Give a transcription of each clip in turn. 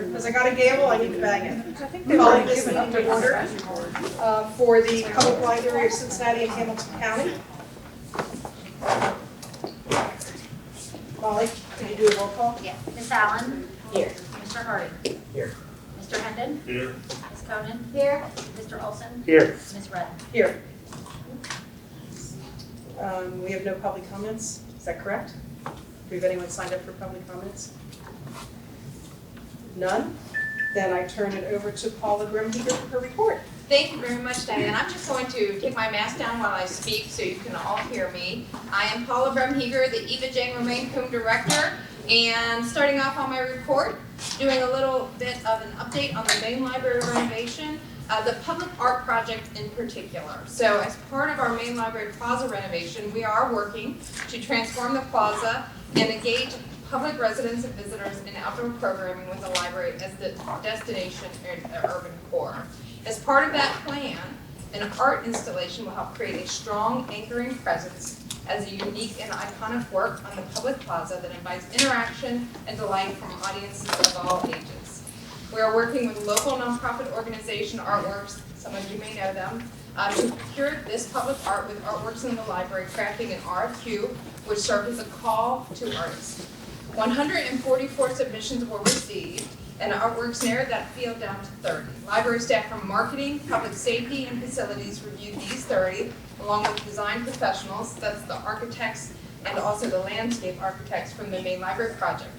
Because I got a gavel, I need to bang it. Calling this meeting to order for the Public Library of Cincinnati and Hamilton County. Molly, can you do a roll call? Yeah. Ms. Allen? Here. Mr. Harding? Here. Mr. Hendon? Here. Ms. Conan? Here. Mr. Olson? Here. Ms. Redden? Here. We have no public comments, is that correct? Do we have anyone signed up for public comments? None? Then I turn it over to Paula Grimheater for her report. Thank you very much, Diane. I'm just going to take my mask down while I speak so you can all hear me. I am Paula Bremheger, the Eva Jane Romaine Coombe Director, and starting off on my report, doing a little bit of an update on the main library renovation, the public art project in particular. So as part of our main library plaza renovation, we are working to transform the plaza and engage public residents and visitors in outdoor programming with the library as the destination in the urban core. As part of that plan, an art installation will help create a strong anchoring presence as a unique and iconic work on the public plaza that invites interaction and delight from audiences of all ages. We are working with local nonprofit organization Artworks, some of you may know them, to procure this public art with Artworks in the library, crafting an RFQ, which served as a call to artists. 144 submissions were received, and Artworks narrowed that field down to 30. Library staff from marketing, public safety, and facilities reviewed these 30, along with design professionals, that's the architects and also the landscape architects from the main library project.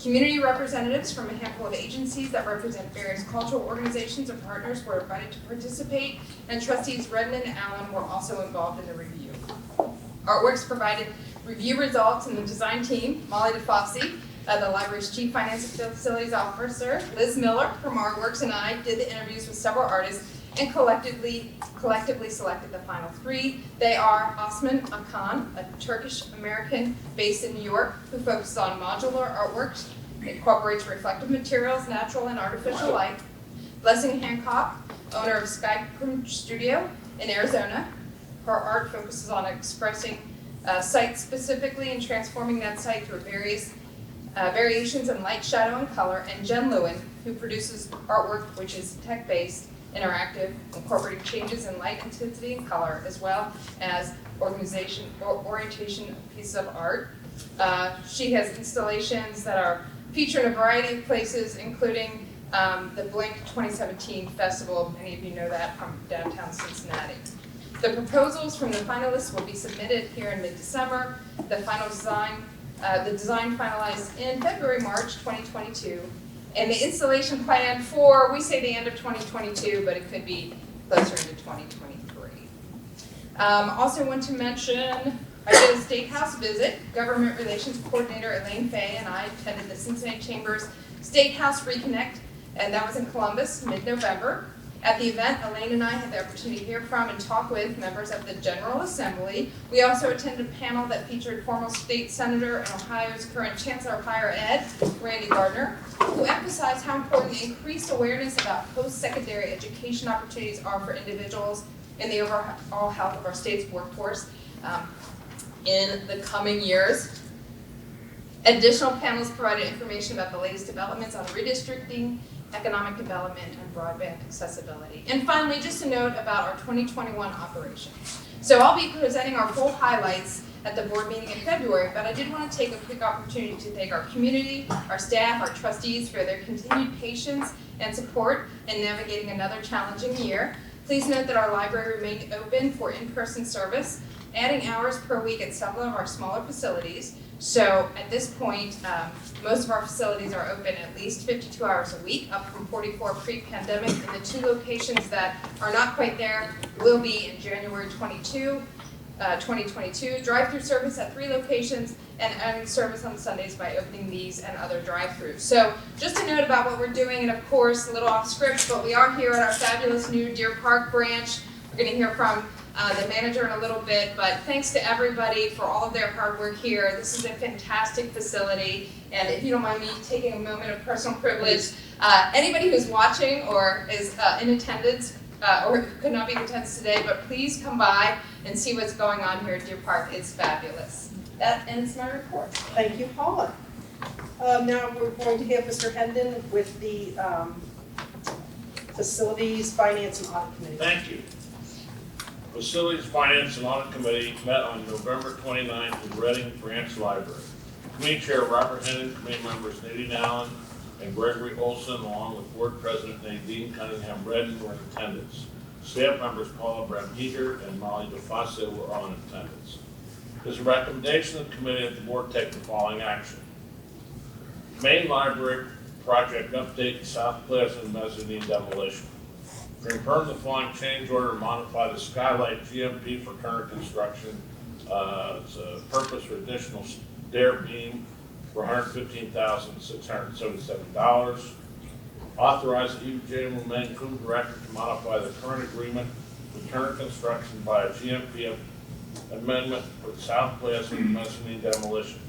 Community representatives from a handful of agencies that represent various cultural organizations and partners were invited to participate, and trustees Redden and Allen were also involved in the review. Artworks provided review results, and the design team, Molly DeFosse, the library's chief finance and facilities officer, Liz Miller from Artworks, and I did the interviews with several artists and collectively selected the final 3. They are Osman Akan, a Turkish-American based in New York, who focuses on modular artworks, incorporates reflective materials, natural and artificial light. Blessing Hancock, owner of Skycroom Studio in Arizona. Her art focuses on expressing site specifically and transforming that site through various variations in light, shadow, and color. And Jen Lewin, who produces artwork which is tech-based, interactive, incorporating changes in light intensity and color, as well as orientation of pieces of art. She has installations that are featured in a variety of places, including the Blink 2017 Festival. Many of you know that from downtown Cincinnati. The proposals from the finalists will be submitted here in mid-December. The design finalized in February, March 2022. And the installation planned for, we say the end of 2022, but it could be closer into 2023. Also want to mention, I did a State House visit. Government Relations Coordinator Elaine Fay and I attended the Cincinnati Chamber's State House Reconnect, and that was in Columbus, mid-November. At the event, Elaine and I had the opportunity to hear from and talk with members of the General Assembly. We also attended a panel that featured former state senator and Ohio's current Chancellor of Higher Ed, Randy Gardner, who emphasized how important increased awareness about post-secondary education opportunities are for individuals in the overall health of our state's workforce in the coming years. Additional panels provided information about the latest developments on redistricting, economic development, and broadband accessibility. And finally, just a note about our 2021 operations. So I'll be presenting our full highlights at the board meeting in February, but I did want to take a quick opportunity to thank our community, our staff, our trustees for their continued patience and support in navigating another challenging year. Please note that our library remained open for in-person service, adding hours per week at several of our smaller facilities. So at this point, most of our facilities are open at least 52 hours a week, up from 44 pre-pandemic, and the 2 locations that are not quite there will be in January 2022. Drive-through service at 3 locations, and adding service on Sundays by opening these and other drive-throughs. So just a note about what we're doing, and of course, a little off script, but we are here at our fabulous new Deer Park branch. We're going to hear from the manager in a little bit, but thanks to everybody for all of their hard work here. This is a fantastic facility, and if you don't mind me taking a moment of personal privilege, anybody who's watching or is in attendance or could not be in attendance today, but please come by and see what's going on here at Deer Park. It's fabulous. That ends my report. Thank you, Paula. Now we're going to have Mr. Hendon with the Facilities, Finance, and Audit Committee. Thank you. Facilities, Finance, and Audit Committee met on November 29th in Reading Branch Library. Committee Chair Robert Hendon, committee members Nadine Allen and Gregory Olson, along with Board President Nadine Cunningham Redden, were in attendance. Staff members Paula Bremheger and Molly DeFaso were all in attendance. There's a recommendation of the committee that the board take the following action. Main library project update, South Plaza and mezzanine demolition. Confirm the following change order to modify the skylight GMP for current construction. It's a purpose for additional stair beam for $115,677. Authorize the EJ Romaine Crew Director to modify the current agreement for current construction by a GMP amendment for the South Plaza and mezzanine demolition.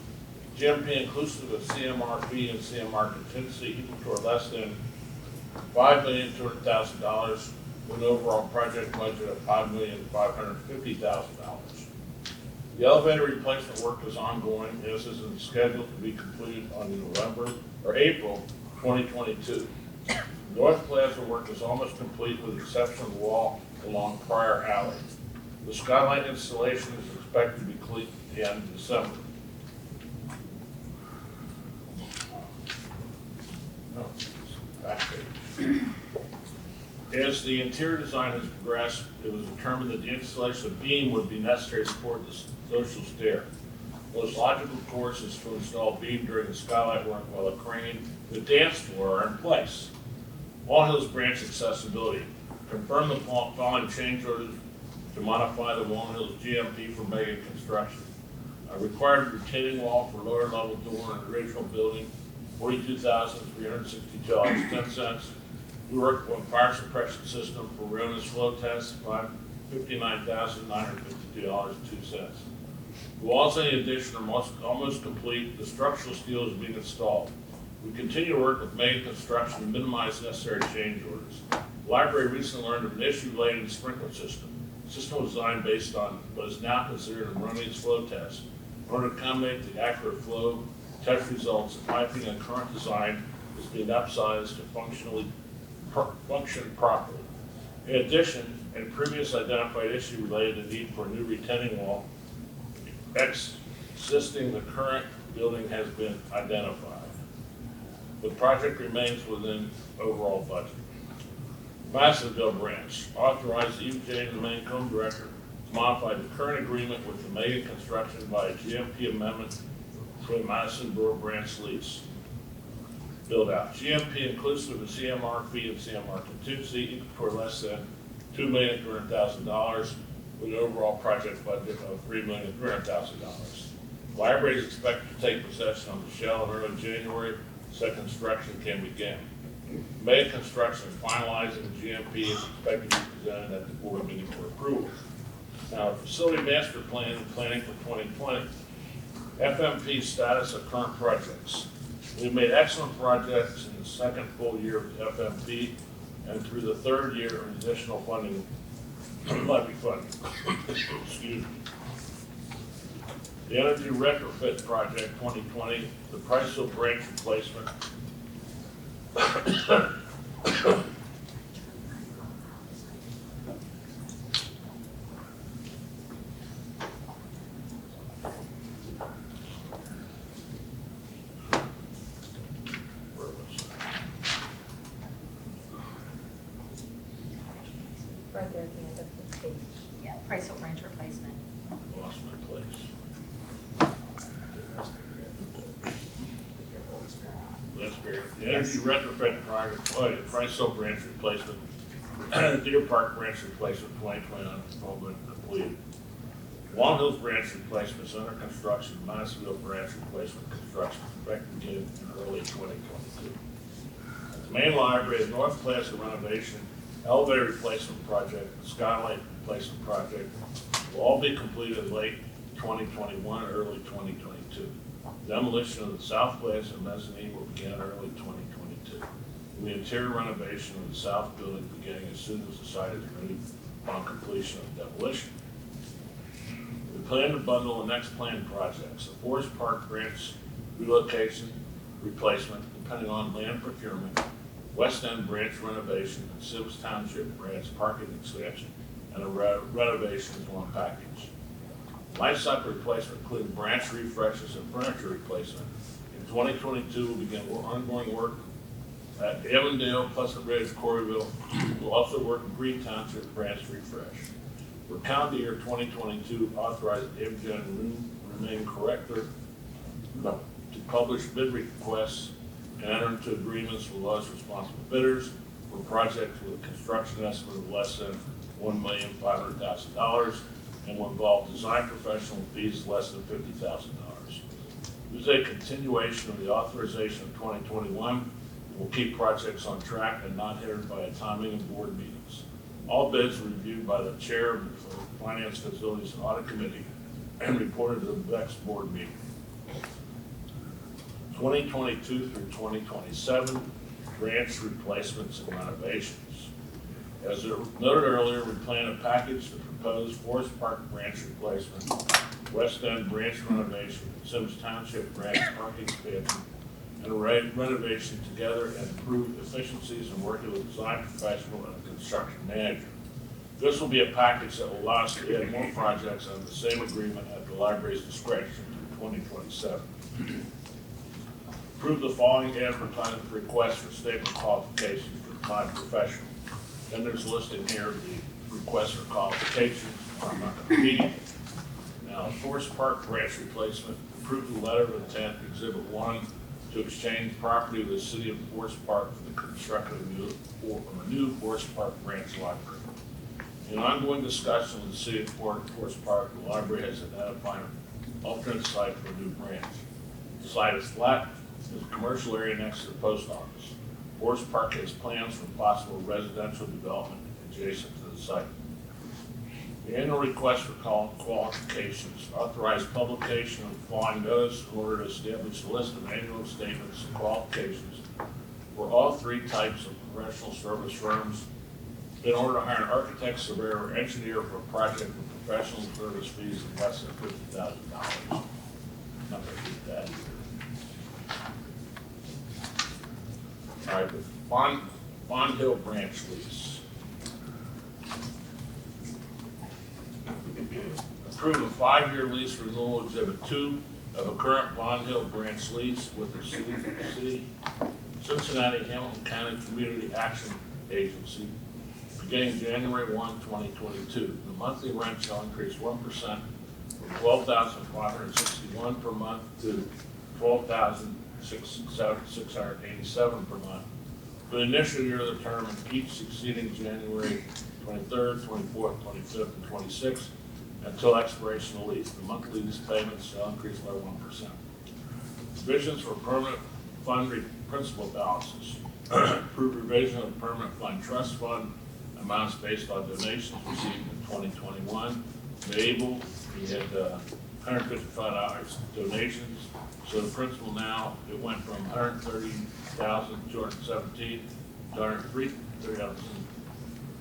GMP inclusive of CMR fee and CMR contingency equal to or less than $5,200,000 with an overall project budget of $5,550,000. The elevator replacement work is ongoing. This is scheduled to be completed on April 2022. North Plaza work is almost complete with the exception of the wall along Prior Alley. The skylight installation is expected to be complete at the end of December. As the interior design has progressed, it was determined that the installation of beam would be necessary to support the social stair. The most logical course is to install beam during the skylight work while the crane and the dance floor are in place. Wall Hills Branch accessibility. Confirm the following change orders to modify the Wall Hills GMP for mega construction. Required retaining wall for lower level door in the original building, $42,362.10. We worked on fire suppression system for Rona's flow test, $59,952.02. The walls in the addition are almost complete. The structural steel is being installed. We continue to work with mega construction to minimize necessary change orders. The library recently learned of an issue related to the sprinkler system. The system was designed based on what is now considered a erroneous flow test. In order to accommodate the accurate flow test results, the piping and current design is being upsized to function properly. In addition, a previous identified issue related to the need for a new retaining wall existing the current building has been identified. The project remains within overall budget. Massillville Branch, authorize the EJ and the main code director to modify the current agreement with the mega construction by a GMP amendment for the Madisonville Branch lease. Build out. GMP inclusive of CMR fee and CMR contingency equal to or less than $2,200,000 with an overall project budget of $3,300,000. Library is expected to take possession of the shell in early January, so construction can begin. Mega construction finalizing the GMP is expected to be presented at the board meeting for approval. Now, facility master plan and planning for 2020, FMP status of current projects. We've made excellent projects in the second full year of the FMP and through the third year of additional funding, levy funding. Excuse me. The Energy Retrofit Project 2020, the Preschool branch replacement. Right there at the end of the page. Yeah, Preschool branch replacement. Lost my place. That's great. The Energy Retrofit Project, Preschool branch replacement, Deer Park branch replacement 2020 all been completed. Long Hills branch replacement is under construction. Madisonville branch replacement construction expected to begin in early 2022. At the main library, the North Plaza Renovation, elevator replacement project, skylight replacement project will all be completed late 2021 or early 2022. Demolition of the South Plaza and mezzanine will begin early 2022. The interior renovation of the south building beginning as soon as the site is ready upon completion of demolition. We plan to bundle the next planned projects: the Forest Park branch relocation, replacement, depending on land procurement, West End branch renovation, and Sims Township branch parking expansion, and a renovation is one package. Life cycle replacement, including branch refreshes and furniture replacement. In 2022, we'll begin ongoing work at Avondale, Pleasant Ridge, Coreyville. We'll also work in Green Township branch refresh. For calendar year 2022, authorize Avondale remain corrector to publish bid requests and enter into agreements with lowest responsible bidders for projects with a construction estimate of less than $1,500,000 and will involve design professional fees less than $50,000. This is a continuation of the authorization of 2021. We'll keep projects on track and not hindered by a timing of board meetings. All bids were reviewed by the chair of the Finance, Facilities, and Audit Committee and reported to the next board meeting. 2022 through 2027, grants, replacements, and renovations. As noted earlier, we plan a package to propose Forest Park branch replacement, West End branch renovation, Sims Township branch parking expansion, and renovation together and improve efficiencies in working with design professional and a construction manager. This will be a package that will allow us to add more projects under the same agreement at the library's discretion through 2027. Approve the following advertisement requests for statement qualifications for design professional. Then there's listed here the requests for qualifications. I'm not going to read it. Now, Forest Park branch replacement. Approve the letter of intent, Exhibit 1, to exchange property with the City of Forest Park for the construction of a new Forest Park branch library. In ongoing discussion with the City of Forest Park, the library has identified an alternate site for a new branch. The site is flat. There's a commercial area next to the post office. Forest Park has plans for possible residential development adjacent to the site. The annual request for qualifications. Authorize publication of the following notice in order to establish a list of annual statements and qualifications for all three types of professional service firms in order to hire an architect, surveyor, or engineer for a project with professional service fees of less than $50,000. Not going to beat that either. All right, the Bond Hill branch lease. Approve a 5-year lease renewal, Exhibit 2, of a current Bond Hill branch lease with the City Cincinnati Hamilton County Community Action Agency beginning January 1, 2022. The monthly rent shall increase 1% from $12,561 per month to $12,687 per month for the initial year of the term and each succeeding January 23rd, 24th, 25th, and 26th until expiration of the lease. The monthly lease payments shall increase by 1%. Provisions for permanent fund principal balances. Approved revision of permanent fund trust fund amounts based on donations received in 2021. Mabel, we had $155 donations. So the principal now, it went from $130,217 to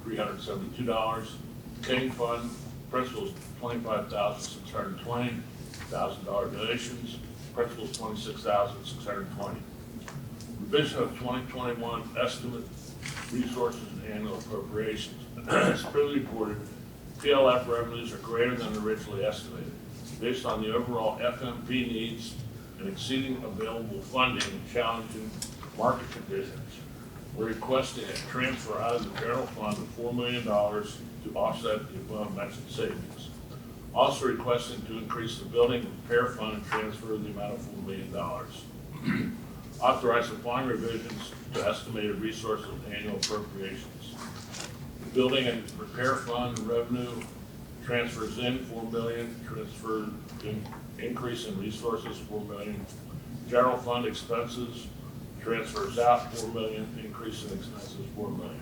$372. King fund, principal's $25,620, $1,000 donations. Principal's $26,620. Revision of 2021 estimate resources and annual appropriations. As previously reported, PLF revenues are greater than originally estimated. Based on the overall FMP needs and exceeding available funding and challenging market conditions, we're requesting a transfer out of the general fund of $4 million to offset the above mentioned savings. Also requesting to increase the building repair fund and transfer the amount of $4 million. Authorize the following revisions to estimated resources and annual appropriations. The building and repair fund revenue transfers in $4 million, transfer increase in resources $4 million. General fund expenses transfers out $4 million, increase in expenses $4 million.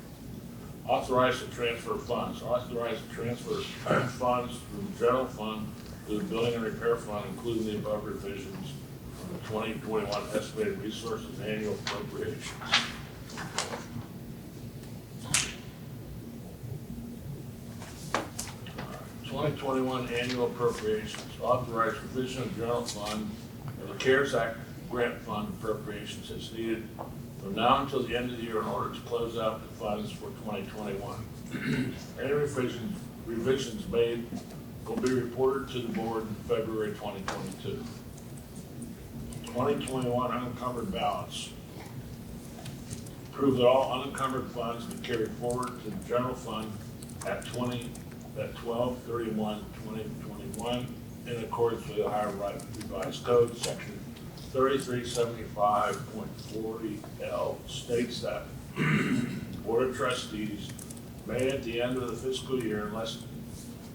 Authorize to transfer funds. Authorize to transfer funds from the general fund to the building and repair fund, including the above revisions from the 2021 estimated resources and annual appropriations. Right. 2021 annual appropriations. Authorize revision of general fund of the CARES Act grant fund appropriations as needed from now until the end of the year in order to close out the funds for 2021. Any revisions made will be reported to the board in February 2022. 2021 unencumbered balance. Approve that all unencumbered funds be carried forward to the general fund at 12/31/2021 in accordance with the Ohio Revised Code, section 3375.40L states that the Board of Trustees may at the end of the fiscal year, unless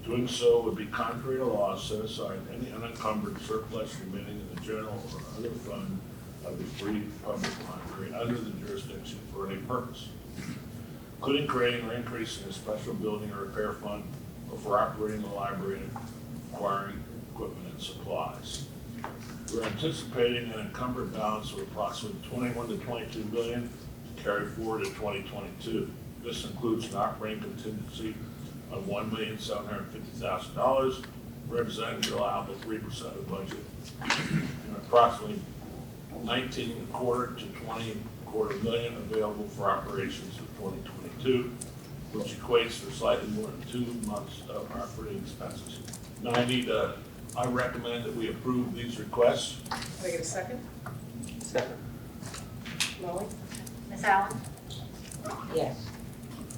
doing so would be contrary to law, set aside any unencumbered surplus remaining in the general or other fund of the free public library under the jurisdiction for any purpose, including creating or increasing a special building or repair fund or for operating the library and acquiring equipment and supplies. We're anticipating an encumbered balance of approximately 21 to 22 million to carry forward to 2022. This includes an operating contingency of $1,750,000, representing the allowable 3% of the budget, and approximately 19.25 to 20.25 million available for operations in 2022, which equates to slightly more than 2 months of operating expenses. I recommend that we approve these requests. Can I get a second? Second. Molly? Ms. Allen? Yes.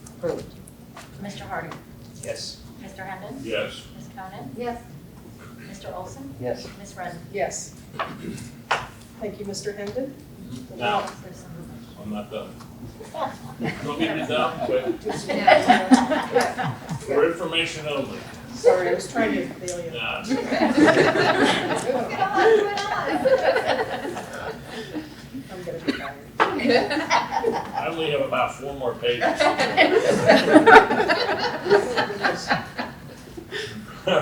Approved. Mr. Harding? Yes. Mr. Hendon? Yes. Ms. Konen? Yes. Mr. Olson? Yes. Ms. Redden? Yes. Thank you, Mr. Hendon. Now, I'm not done. Don't get me done quick. For information only. Sorry, I was trying to bail you. Nah. I'm gonna be tired. I only have about 4 more pages.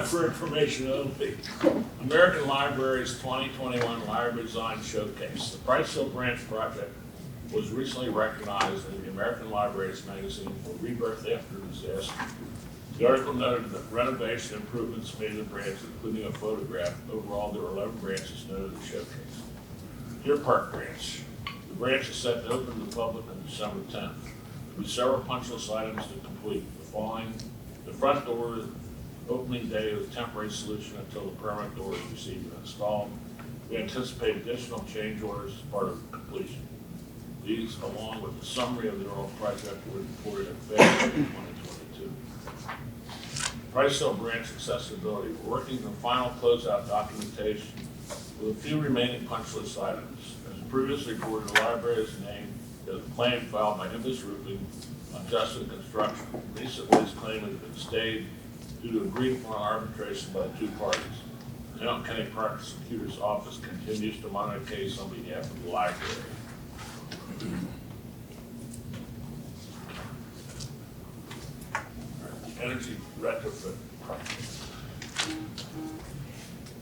For information only, American Library's 2021 Library Design Showcase. The Preschool Branch project was recently recognized in the American Libraries magazine for Rebirth After Disaster. The article noted that renovation improvements made to the branch, including a photograph. Overall, there were 11 branches noted in the showcase. Deer Park Branch. The branch is set to open to the public on December 10th. There will be several punch list items to complete. The front door opening day is a temporary solution until the permanent door is received and installed. We anticipate additional change orders as part of completion. These, along with a summary of the overall project, were reported in February 2022. Price Hill Branch accessibility. We're working on final closeout documentation with a few remaining punch list items. As previously reported, the library is named as a claim filed by Imbus Roofing on Justin Construction. Recently, this claim has been stayed due to agreed upon arbitration by the 2 parties. The Hamilton County Prosecutor's Office continues to monitor the case on behalf of the library. Energy retrofit project.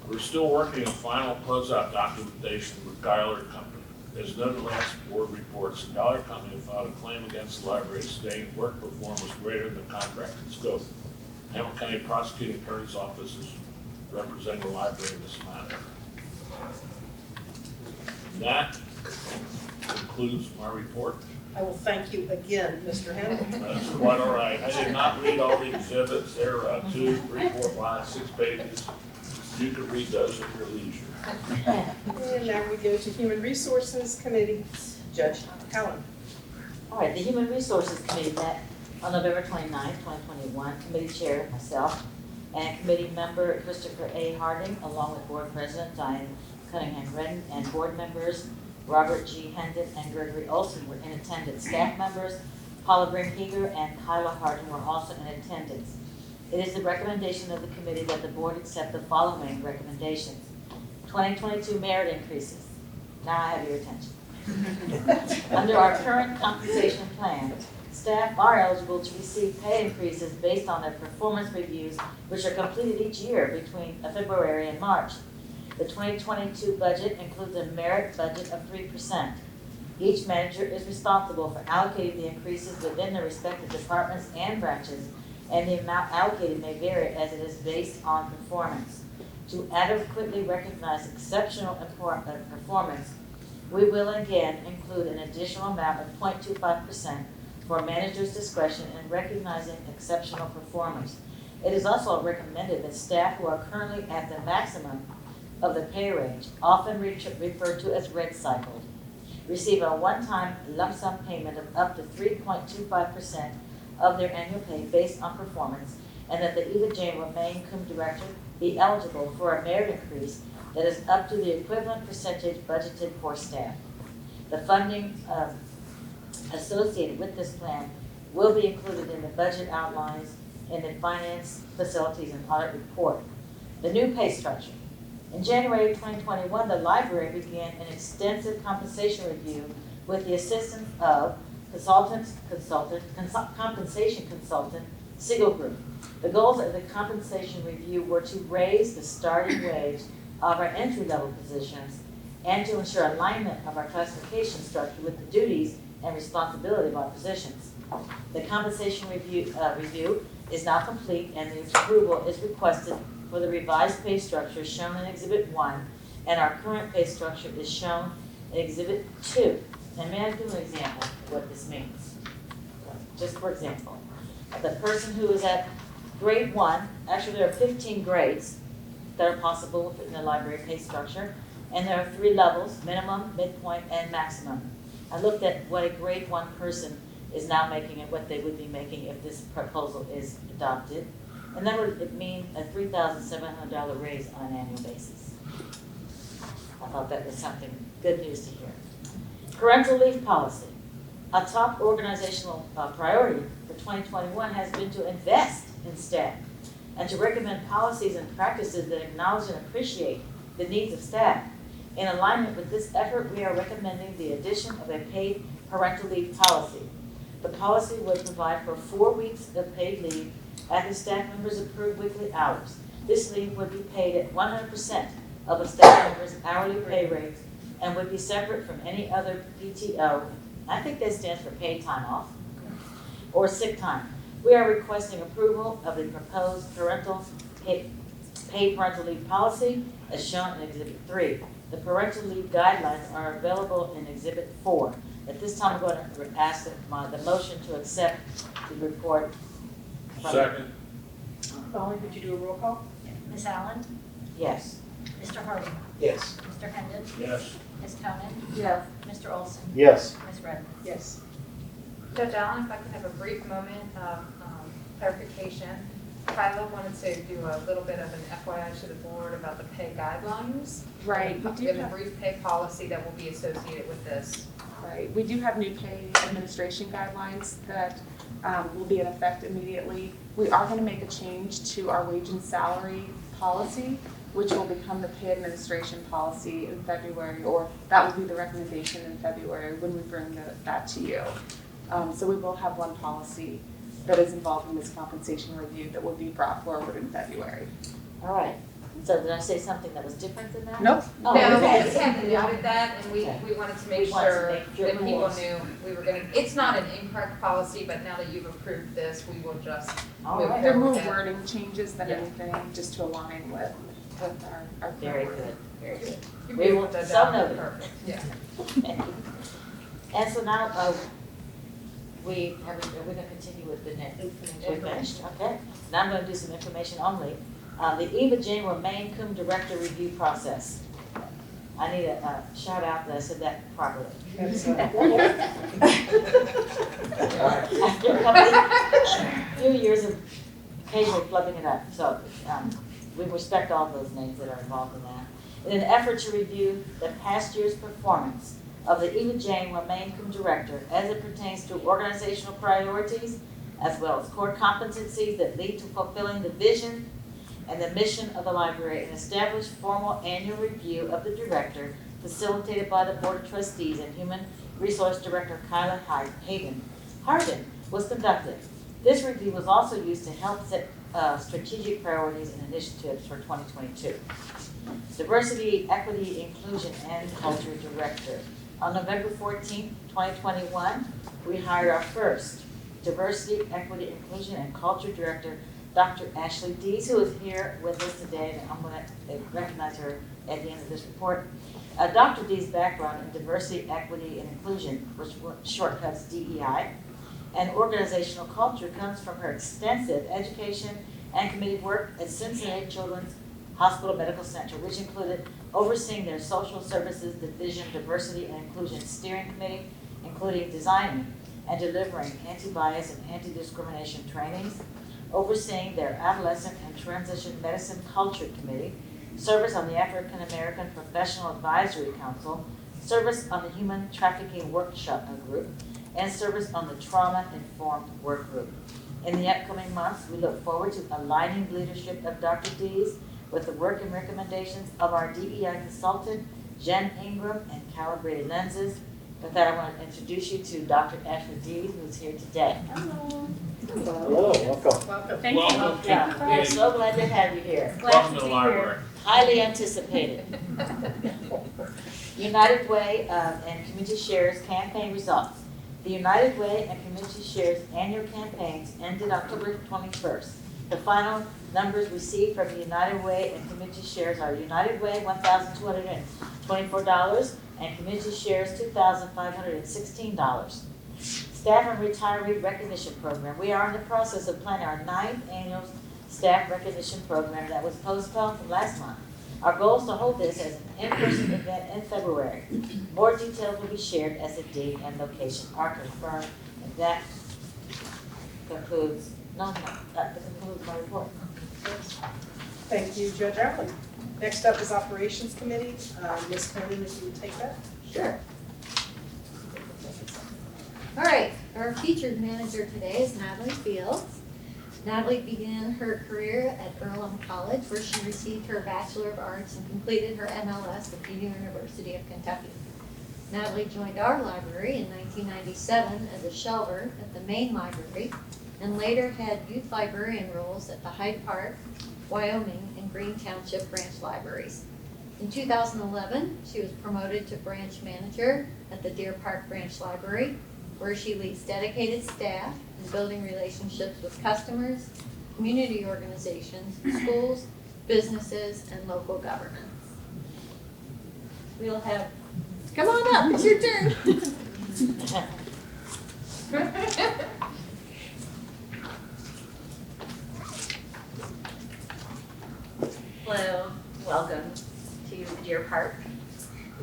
We're still working on final closeout documentation with Geiler Company. As noted last board reports, the Geiler Company filed a claim against the library stating work performed was greater than the contracted scope. Hamilton County Prosecuting Attorney's Office is representing the library in this matter. And that concludes my report. I will thank you again, Mr. Hendon. That's quite all right. I did not read all the exhibits. There are 2, 3, 4, 5, 6 pages. You can read those at your leisure. And now we go to Human Resources Committee. Judge Allen. All right, the Human Resources Committee met on November 29th, 2021. Committee Chair, myself, and Committee Member Christopher A. Harding, along with Board President Diane Cunningham-Redden, and Board Members Robert G. Hendon and Gregory Olson were in attendance. Staff members Paula Brinkeger and Kyla Harding were also in attendance. It is the recommendation of the committee that the board accept the following recommendations. 2022 merit increases. Now I have your attention. Under our current compensation plan, staff are eligible to receive pay increases based on their performance reviews, which are completed each year between February and March. The 2022 budget includes a merit budget of 3%. Each manager is responsible for allocating the increases within the respective departments and branches, and the amount allocated may vary as it is based on performance. To adequately recognize exceptional performance, We will again include an additional amount of 0.25% for manager's discretion in recognizing exceptional performers. It is also recommended that staff who are currently at the maximum of the pay range, often referred to as red cycled, receive a one-time lump sum payment of up to 3.25% of their annual pay based on performance, and that the Eva Jane Romaine Cum Director be eligible for a merit increase that is up to the equivalent percentage budgeted for staff. The funding associated with this plan will be included in the budget outlines in the Finance, Facilities, and Audit report. The new pay structure. In January 2021, the library began an extensive compensation review with the assistance of compensation consultant, Fiscal Group. The goals of the compensation review were to raise the starting wage of our entry-level positions and to ensure alignment of our classification structure with the duties and responsibility of our positions. The compensation review is now complete, and the approval is requested for the revised pay structure shown in Exhibit 1, and our current pay structure is shown in Exhibit 2. And may I give an example of what this means? Just for example, the person who is at grade 1, actually there are 15 grades that are possible in the library pay structure, and there are 3 levels: minimum, midpoint, and maximum. I looked at what a grade 1 person is now making and what they would be making if this proposal is adopted. And that would mean a $3,700 raise on an annual basis. I thought that was something good news to hear. Parental leave policy. A top organizational priority for 2021 has been to invest in staff and to recommend policies and practices that acknowledge and appreciate the needs of staff. In alignment with this effort, we are recommending the addition of a paid parental leave policy. The policy would provide for 4 weeks of paid leave at the staff member's approved weekly hours. This leave would be paid at 100% of a staff member's hourly pay rate and would be separate from any other PTO. I think that stands for paid time off or sick time. We are requesting approval of the proposed paid parental leave policy as shown in Exhibit 3. The parental leave guidelines are available in Exhibit 4. At this time, I'm going to ask the motion to accept the report. Second. Molly, could you do a roll call? Ms. Allen? Yes. Mr. Harding? Yes. Mr. Hendon? Yes. Ms. Koenig? Yes. Mr. Olson? Yes. Ms. Redmond? Yes. Judge Allen, if I could have a brief moment of clarification. Kyla wanted to do a little bit of an FYI to the board about the pay guidelines. Right, we We do have a have, brief pay policy that will be associated with this. right, we do have new pay administration guidelines that will be in effect immediately. We are gonna make a change to our wage and salary policy, which will become the pay administration policy in February, or that will be the recommendation in February when we bring that to you. So we will have one policy that is involved in this compensation review that will be brought forward in February. All right. So did I say something that was different than that? Nope. Oh, No, we okay. just hadn't noted that, and we wanted to make We wanted to sure make sure that people rules. knew we were gonna, it's not an incorrect policy, but now that you've approved this, we will just All move right. There are more Okay. wording changes than Yeah. anything, just to align with our. Very good, very good. You're We good will, with that, so Donna. noted. Perfect, yeah. And so now, we're gonna continue with the next. We're finished, okay. Now I'm gonna do some information only. The Eva Jane Romaine Cum Director Review Process. I need a shout out that I said that properly. After a few years of occasionally flubbing it up, so we respect all those names that are involved in that. In an effort to review the past year's performance of the Eva Jane Romaine Cum Director as it pertains to organizational priorities as well as core competencies that lead to fulfilling the vision and the mission of the library, and establish formal annual review of the director facilitated by the Board of Trustees and Human Resource Director Kyla Hardin was conducted. This review was also used to help set strategic priorities and initiatives for 2022. Diversity, Equity, Inclusion, and Culture Director. On November 14th, 2021, we hired our first Diversity, Equity, Inclusion, and Culture Director, Dr. Ashley Dees, who is here with us today, and I'm going to recognize her at the end of this report. Dr. D's background in diversity, equity, and inclusion, which shortcuts DEI, and organizational culture comes from her extensive education and committee work at Cincinnati Children's Hospital Medical Center, which included overseeing their social services division diversity and inclusion steering committee, including designing and delivering anti-bias and anti-discrimination trainings, overseeing their adolescent and transition medicine culture committee, service on the African American Professional Advisory Council, service on the Human Trafficking Workshop Group, and service on the Trauma-Informed Work Group. In the upcoming months, we look forward to aligning the leadership of Dr. Dees with the work and recommendations of our DEI consultant, Jen Ingram, and Calibrated Lenses. With that, I want to introduce you to Dr. Ashley Dees, who's here today. Hello, welcome. Welcome. Thank you. Welcome Yeah, we're to, so glad to have you here. welcome to the library. Highly anticipated. United Way and Community Shares campaign results. The United Way and Community Shares annual campaigns ended October 21st. The final numbers received from the United Way and Community Shares are United Way $1,224 and Community Shares $2,516. Staff and Retiree Recognition Program. We are in the process of planning our 9th annual staff recognition program that was postponed from last month. Our goal is to hold this as an in-person event in February. More details will be shared as the date and location are confirmed, and that concludes, that concludes my report. Thank you, Judge Allen. Next up is Operations Committee. Ms. Conan, if you would take that. Sure. All right, our featured manager today is Natalie Fields. Natalie began her career at Earlham College, where she received her Bachelor of Arts and completed her MLS at the University of Kentucky. Natalie joined our library in 1997 as a shelver at the main library, and later had youth librarian roles at the Hyde Park, Wyoming, and Green Township branch libraries. In 2011, she was promoted to branch manager at the Deer Park Branch Library, where she leads dedicated staff in building relationships with customers, community organizations, schools, businesses, and local governments. We'll have, come on up, it's your turn. Hello, welcome to Deer Park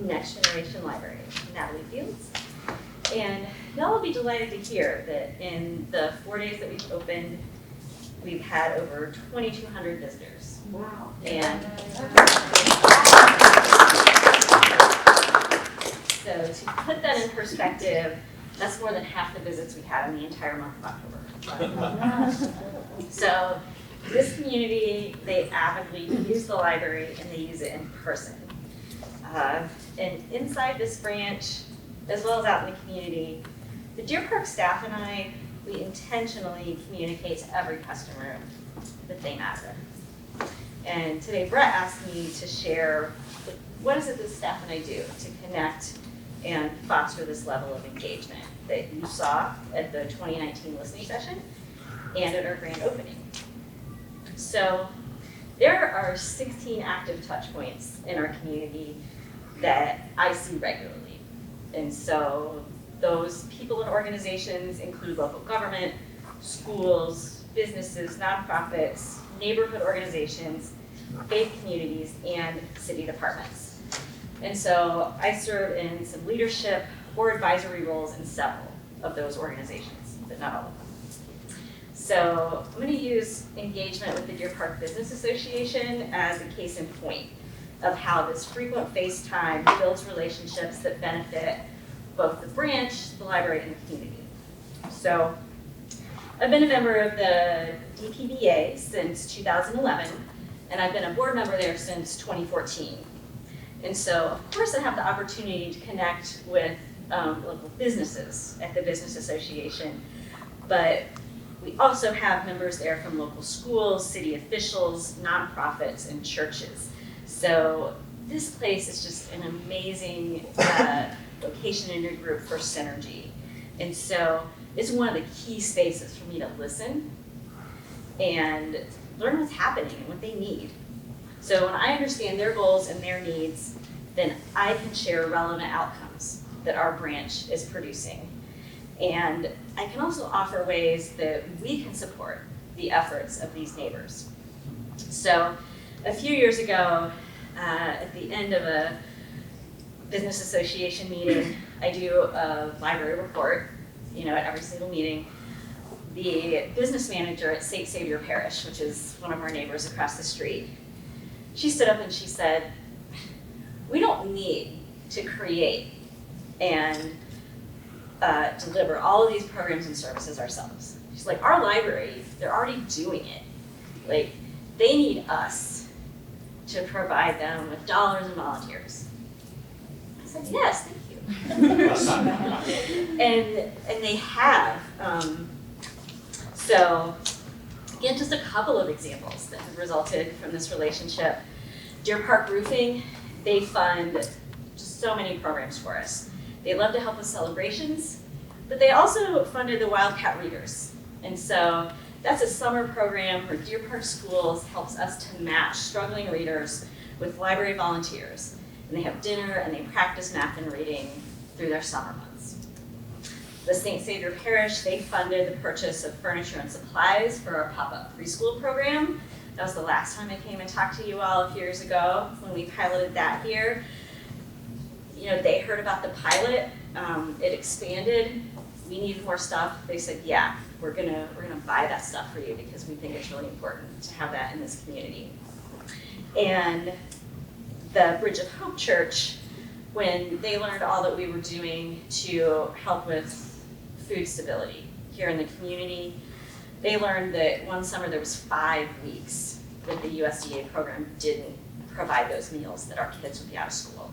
Next Generation Library. I'm Natalie Fields. And y'all will be delighted to hear that in the 4 days that we've opened, we've had over 2,200 visitors. Wow. And so to put that in perspective, that's more than half the visits we had in the entire month of October. So this community, they avidly use the library and they use it in person. And inside this branch, as well as out in the community, the Deer Park staff and I, we intentionally communicate to every customer that they matter. And today Brett asked me to share what is it that staff and I do to connect and foster this level of engagement that you saw at the 2019 listening session and at our grand opening. So there are 16 active touch points in our community that I see regularly. And so those people and organizations include local government, schools, businesses, nonprofits, neighborhood organizations, faith communities, and city departments. And so I serve in some leadership or advisory roles in several of those organizations, but not all of them. So I'm going to use engagement with the Deer Park Business Association as a case in point of how this frequent face time builds relationships that benefit both the branch, the library, and the community. So I've been a member of the DPBA since 2011, and I've been a board member there since 2014. And so, of course, I have the opportunity to connect with local businesses at the Business Association, but we also have members there from local schools, city officials, nonprofits, and churches. So this place is just an amazing location in your group for synergy. And so it's one of the key spaces for me to listen and learn what's happening and what they need. So when I understand their goals and their needs, then I can share relevant outcomes that our branch is producing. And I can also offer ways that we can support the efforts of these neighbors. So a few years ago, at the end of a business association meeting, I do a library report, at every single meeting. The business manager at St. Savior Parish, which is one of our neighbors across the street, she stood up and she said, we don't need to create and deliver all of these programs and services ourselves. She's like, our library, they're already doing it. Like, they need us to provide them with dollars and volunteers. I said, yes, thank you. and they have. So again, just a couple of examples that have resulted from this relationship. Deer Park Roofing, they fund just so many programs for us. They love to help with celebrations, but they also funded the Wildcat Readers. And so that's a summer program where Deer Park Schools helps us to match struggling readers with library volunteers. And they have dinner and they practice math and reading through their summer months. The St. Savior Parish, they funded the purchase of furniture and supplies for our pop-up preschool program. That was the last time I came and talked to you all a few years ago when we piloted that here. They heard about the pilot, it expanded, we needed more stuff. They said, yeah, we're gonna buy that stuff for you because we think it's really important to have that in this community. And the Bridge of Hope Church, when they learned all that we were doing to help with food stability here in the community, they learned that one summer there was 5 weeks that the USDA program didn't provide those meals that our kids would be out of school.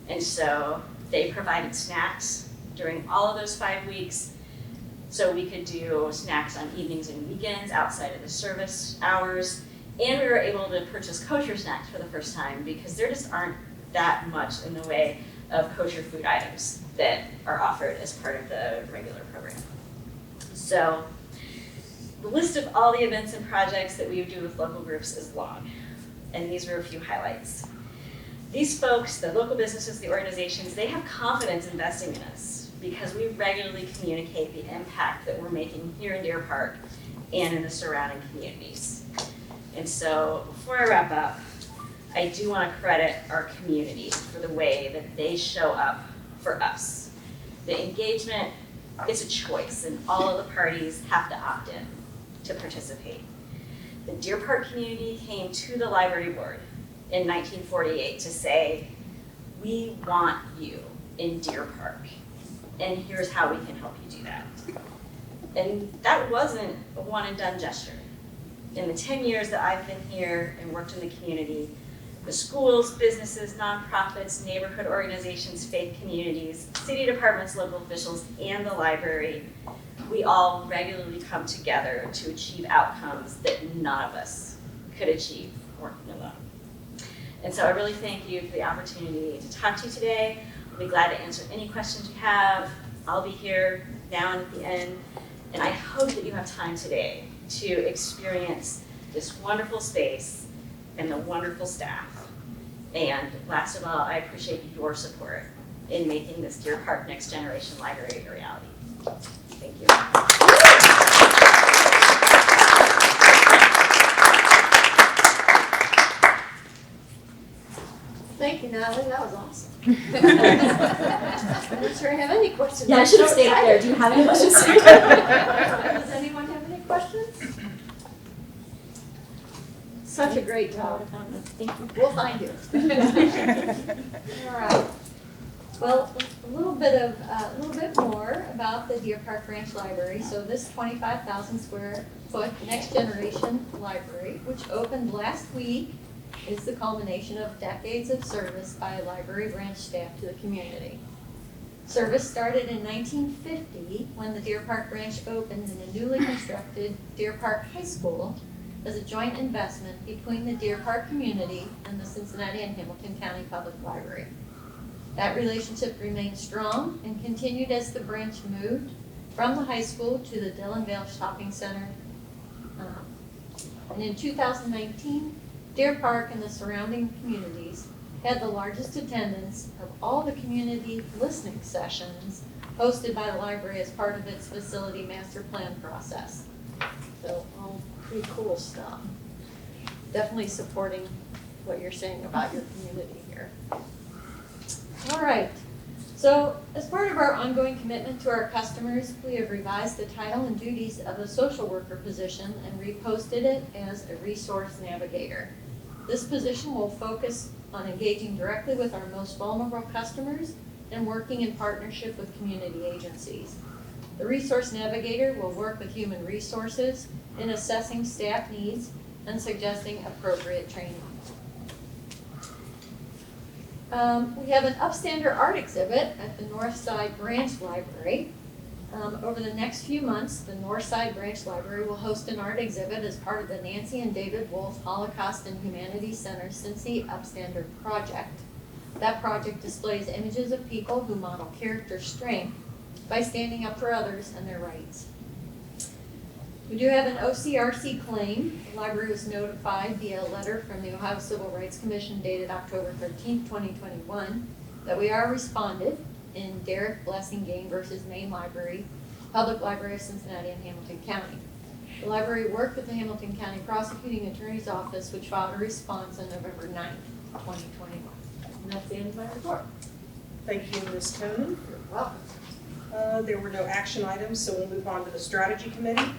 And so they provided snacks during all of those 5 weeks, so we could do snacks on evenings and weekends outside of the service hours. And we were able to purchase kosher snacks for the first time because there just aren't that much in the way of kosher food items that are offered as part of the regular program. So the list of all the events and projects that we do with local groups is long, and these are a few highlights. These folks, the local businesses, the organizations, they have confidence investing in us because we regularly communicate the impact that we're making here in Deer Park and in the surrounding communities. And so before I wrap up, I do want to credit our community for the way that they show up for us. The engagement is a choice, and all of the parties have to opt in to participate. The Deer Park community came to the library board in 1948 to say, we want you in Deer Park, and here's how we can help you do that. And that wasn't a one and done gesture. In the 10 years that I've been here and worked in the community, the schools, businesses, nonprofits, neighborhood organizations, faith communities, city departments, local officials, and the library, we all regularly come together to achieve outcomes that none of us could achieve working alone. And so I really thank you for the opportunity to talk to you today. I'll be glad to answer any questions you have. I'll be here now and at the end. And I hope that you have time today to experience this wonderful space and the wonderful staff. And last of all, I appreciate your support in making this Deer Park Next Generation Library a reality. Thank you. Thank you, Natalie, that was awesome. I'm not sure I have any questions. Yeah, I should have stayed up there. Do you have any questions? Does anyone have any questions? Such a great job. Thank you. We'll find you. All right. Well, a little bit more about the Deer Park Branch Library. So this 25,000 square foot next generation library, which opened last week, is the culmination of decades of service by library branch staff to the community. Service started in 1950 when the Deer Park branch opened in a newly constructed Deer Park High School as a joint investment between the Deer Park community and the Cincinnati and Hamilton County Public Library. That relationship remained strong and continued as the branch moved from the high school to the Dillonvale Shopping Center. And in 2019, Deer Park and the surrounding communities had the largest attendance of all the community listening sessions hosted by the library as part of its facility master plan process. So all pretty cool stuff. Definitely supporting what you're saying about your community here. All right. So as part of our ongoing commitment to our customers, we have revised the title and duties of the social worker position and reposted it as a resource navigator. This position will focus on engaging directly with our most vulnerable customers and working in partnership with community agencies. The resource navigator will work with human resources in assessing staff needs and suggesting appropriate training. We have an Upstander art exhibit at the Northside Branch Library. Over the next few months, the Northside Branch Library will host an art exhibit as part of the Nancy and David Wolf Holocaust and Humanities Center Cincy Upstander project. That project displays images of people who model character strength by standing up for others and their rights. We do have an OCRC claim. The library was notified via a letter from the Ohio Civil Rights Commission dated October 13, 2021, that we are responded in Derek Blessing Game versus Main Library, Public Library of Cincinnati and Hamilton County. The library worked with the Hamilton County Prosecuting Attorney's Office, which filed a response on November 9, 2021. And that's the end of my report. Thank you, Ms. Cohn. You're welcome. There were no action items, so we'll move on to the strategy committee.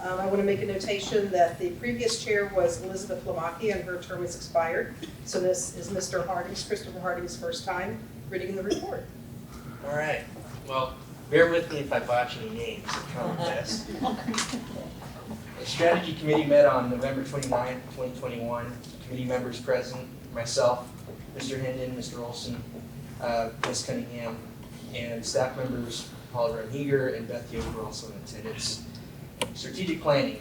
I want to make a notation that the previous chair was Elizabeth Lamaki and her term has expired. So this is Mr. Harding's, Christopher Harding's first time reading the report. All right. Well, bear with me if I botch any names. I try my best. The strategy committee met on November 29th, 2021. Committee members present, myself, Mr. Hendon, Mr. Olson, Ms. Cunningham, and staff members Paula Remheger and Beth Yoder were also in attendance. Strategic planning.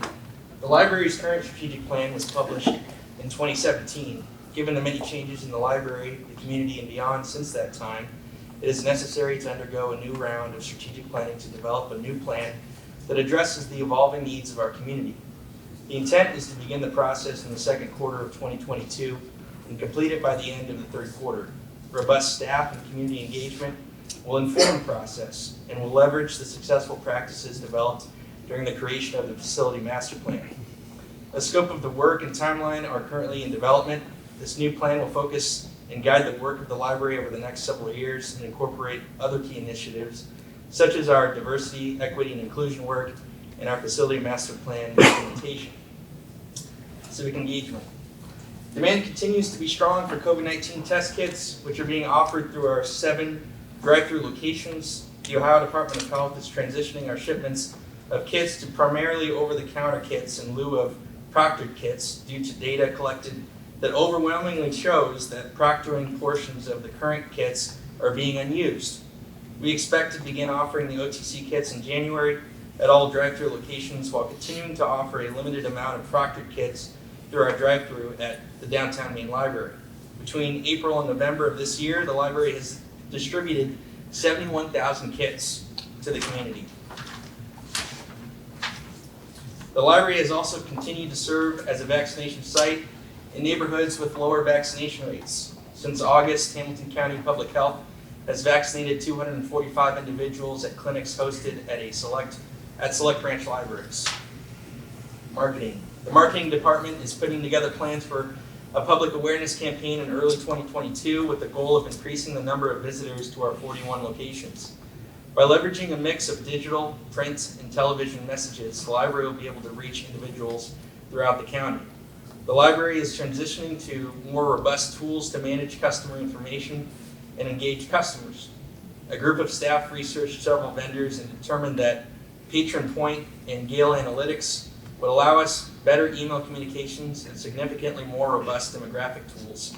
The library's current strategic plan was published in 2017. Given the many changes in the library, the community, and beyond since that time, it is necessary to undergo a new round of strategic planning to develop a new plan that addresses the evolving needs of our community. The intent is to begin the process in the second quarter of 2022 and complete it by the end of the third quarter. Robust staff and community engagement will inform the process and will leverage the successful practices developed during the creation of the facility master plan. The scope of the work and timeline are currently in development. This new plan will focus and guide the work of the library over the next several years and incorporate other key initiatives, such as our diversity, equity, and inclusion work and our facility master plan implementation. Civic engagement. Demand continues to be strong for COVID-19 test kits, which are being offered through our 7 drive-through locations. The Ohio Department of Health is transitioning our shipments of kits to primarily over-the-counter kits in lieu of proctored kits due to data collected that overwhelmingly shows that proctoring portions of the current kits are being unused. We expect to begin offering the OTC kits in January at all drive-through locations while continuing to offer a limited amount of proctored kits through our drive-through at the downtown main library. Between April and November of this year, the library has distributed 71,000 kits to the community. The library has also continued to serve as a vaccination site in neighborhoods with lower vaccination rates. Since August, Hamilton County Public Health has vaccinated 245 individuals at clinics hosted at select branch libraries. Marketing. The marketing department is putting together plans for a public awareness campaign in early 2022 with the goal of increasing the number of visitors to our 41 locations. By leveraging a mix of digital, print, and television messages, the library will be able to reach individuals throughout the county. The library is transitioning to more robust tools to manage customer information and engage customers. A group of staff researched several vendors and determined that Patron Point and Gale Analytics would allow us better email communications and significantly more robust demographic tools.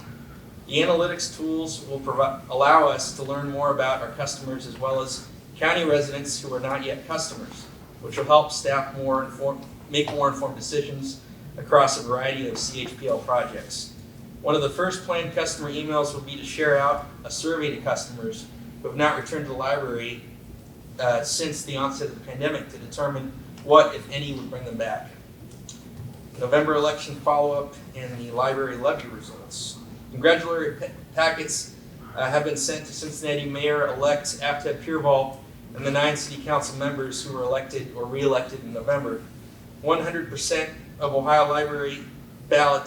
The analytics tools will allow us to learn more about our customers as well as county residents who are not yet customers, which will help staff make more informed decisions across a variety of CHPL projects. One of the first planned customer emails will be to share out a survey to customers who have not returned to the library since the onset of the pandemic to determine what, if any, would bring them back. November election follow-up and the library levy results. packets have been sent to Cincinnati Mayor-elect Apted Pureval and the 9 city council members who were elected or re-elected in November. 100% of Ohio Library ballot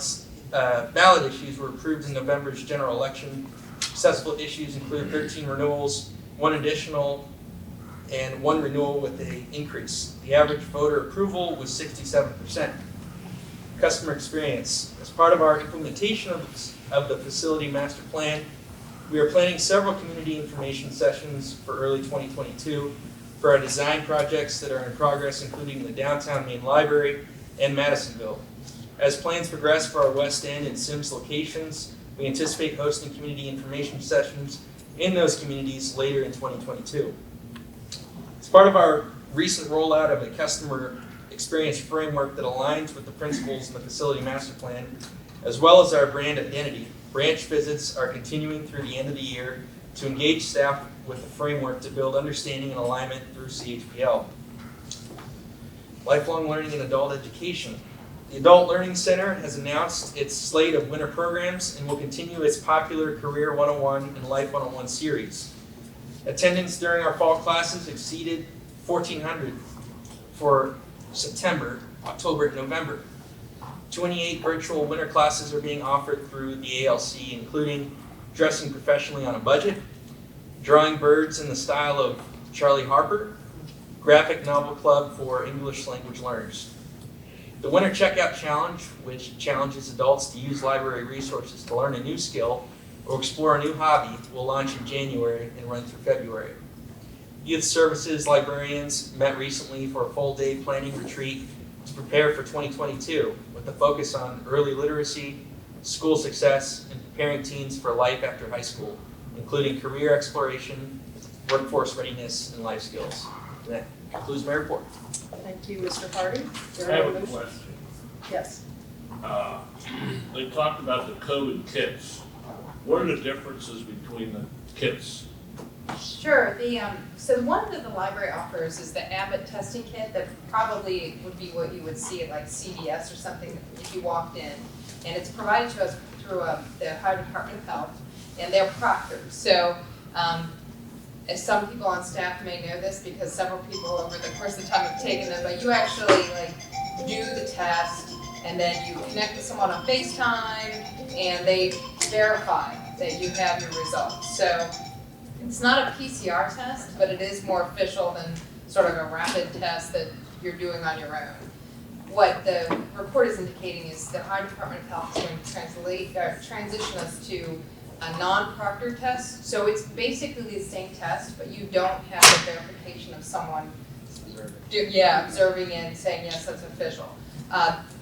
issues were approved in November's general election. Successful issues include 13 renewals, 1 additional, and 1 renewal with an increase. The average voter approval was 67%. Customer experience. As part of our implementation of the facility master plan, we are planning several community information sessions for early 2022 for our design projects that are in progress, including the downtown main library and Madisonville. As plans progress for our West End and Sims locations, we anticipate hosting community information sessions in those communities later in 2022. As part of our recent rollout of a customer experience framework that aligns with the principles in the facility master plan, as well as our brand identity, branch visits are continuing through the end of the year to engage staff with the framework to build understanding and alignment through CHPL. Lifelong learning and adult education. The Adult Learning Center has announced its slate of winter programs and will continue its popular Career 101 and Life 101 series. Attendance during our fall classes exceeded 1,400 for September, October, and November. 28 virtual winter classes are being offered through the ALC, including Dressing Professionally on a Budget, Drawing Birds in the Style of Charlie Harper, Graphic Novel Club for English language learners. The Winter Checkout Challenge, which challenges adults to use library resources to learn a new skill or explore a new hobby, will launch in January and run through February. Youth Services librarians met recently for a full-day planning retreat to prepare for 2022 with a focus on early literacy, school success, and preparing teens for life after high school, including career exploration, workforce readiness, and life skills. And that concludes my report. Thank you, Mr. Harding. Is I there have a a motion? question. Yes. They talked about the COVID kits. What are the differences between the kits? Sure, so one that the library offers is the Abbott testing kit that probably would be what you would see at like CVS or something if you walked in. And it's provided to us through the Ohio Department of Health, and they're proctored. So as some people on staff may know this, because several people over the course of the time have taken them, but you actually like do the test, and then you connect with someone on FaceTime, and they verify that you have your results. So it's not a PCR test, but it is more official than sort of a rapid test that you're doing on your own. What the report is indicating is the Ohio Department of Health is going to transition us to a non-proctor test. So it's basically the same test, but you don't have the verification of someone observing it and saying, yes, that's official.